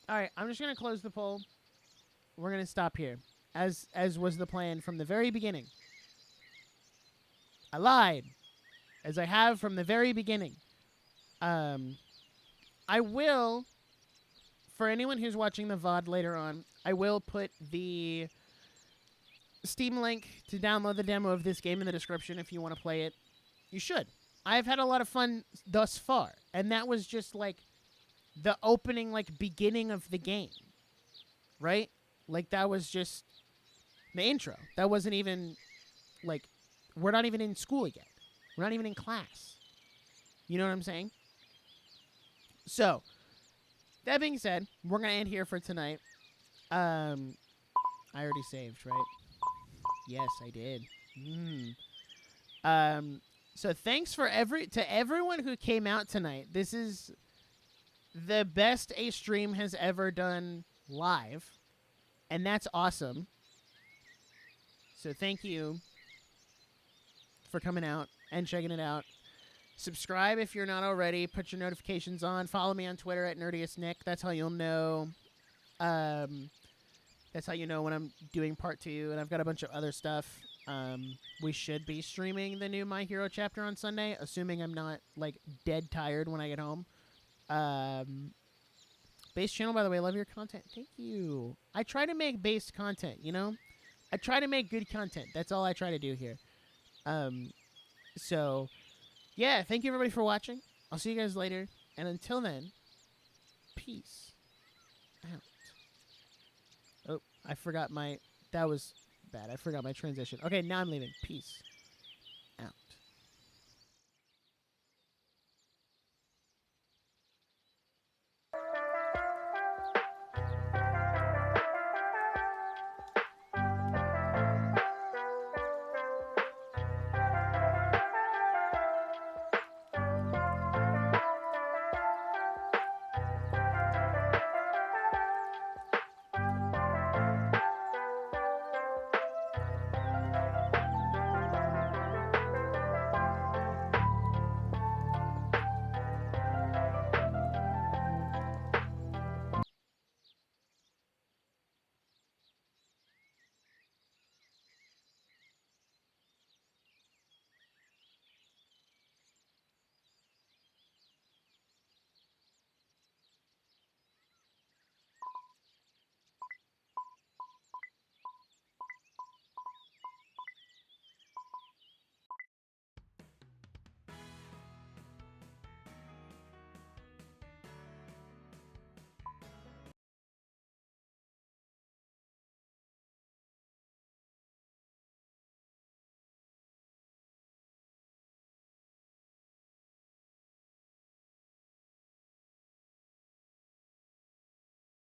Alright, I'm just going to close the poll. We're going to stop here, as was the plan from the very beginning. I lied, as I have from the very beginning. I will, for anyone who's watching the VOD later on, I will put the Steam link to download the demo of this game in the description if you want to play it. You should. I've had a lot of fun thus far, and that was just, like, the opening, like, beginning of the game, right? Like, that was just the intro. That wasn't even, like, we're not even in school yet. We're not even in class. You know what I'm saying? So, that being said, we're going to end here for tonight. I already saved, right? Yes, I did. So thanks for to everyone who came out tonight. This is the best a stream has ever done live, and that's awesome. So thank you for coming out and checking it out. Subscribe if you're not already. Put your notifications on. Follow me on Twitter at Nerdiest Nick. That's how you'll know. That's how you know when I'm doing part 2, and I've got a bunch of other stuff. We should be streaming the new My Hero chapter on Sunday, assuming I'm not, like, dead tired when I get home. Base channel, by the way, love your content. Thank you. I try to make base content, you know? I try to make good content. That's all I try to do here. So, yeah, thank you everybody for watching. I'll see you guys later. And until then, peace out. Oh, I forgot my... That was bad. I forgot my transition. Okay, now I'm leaving. Peace.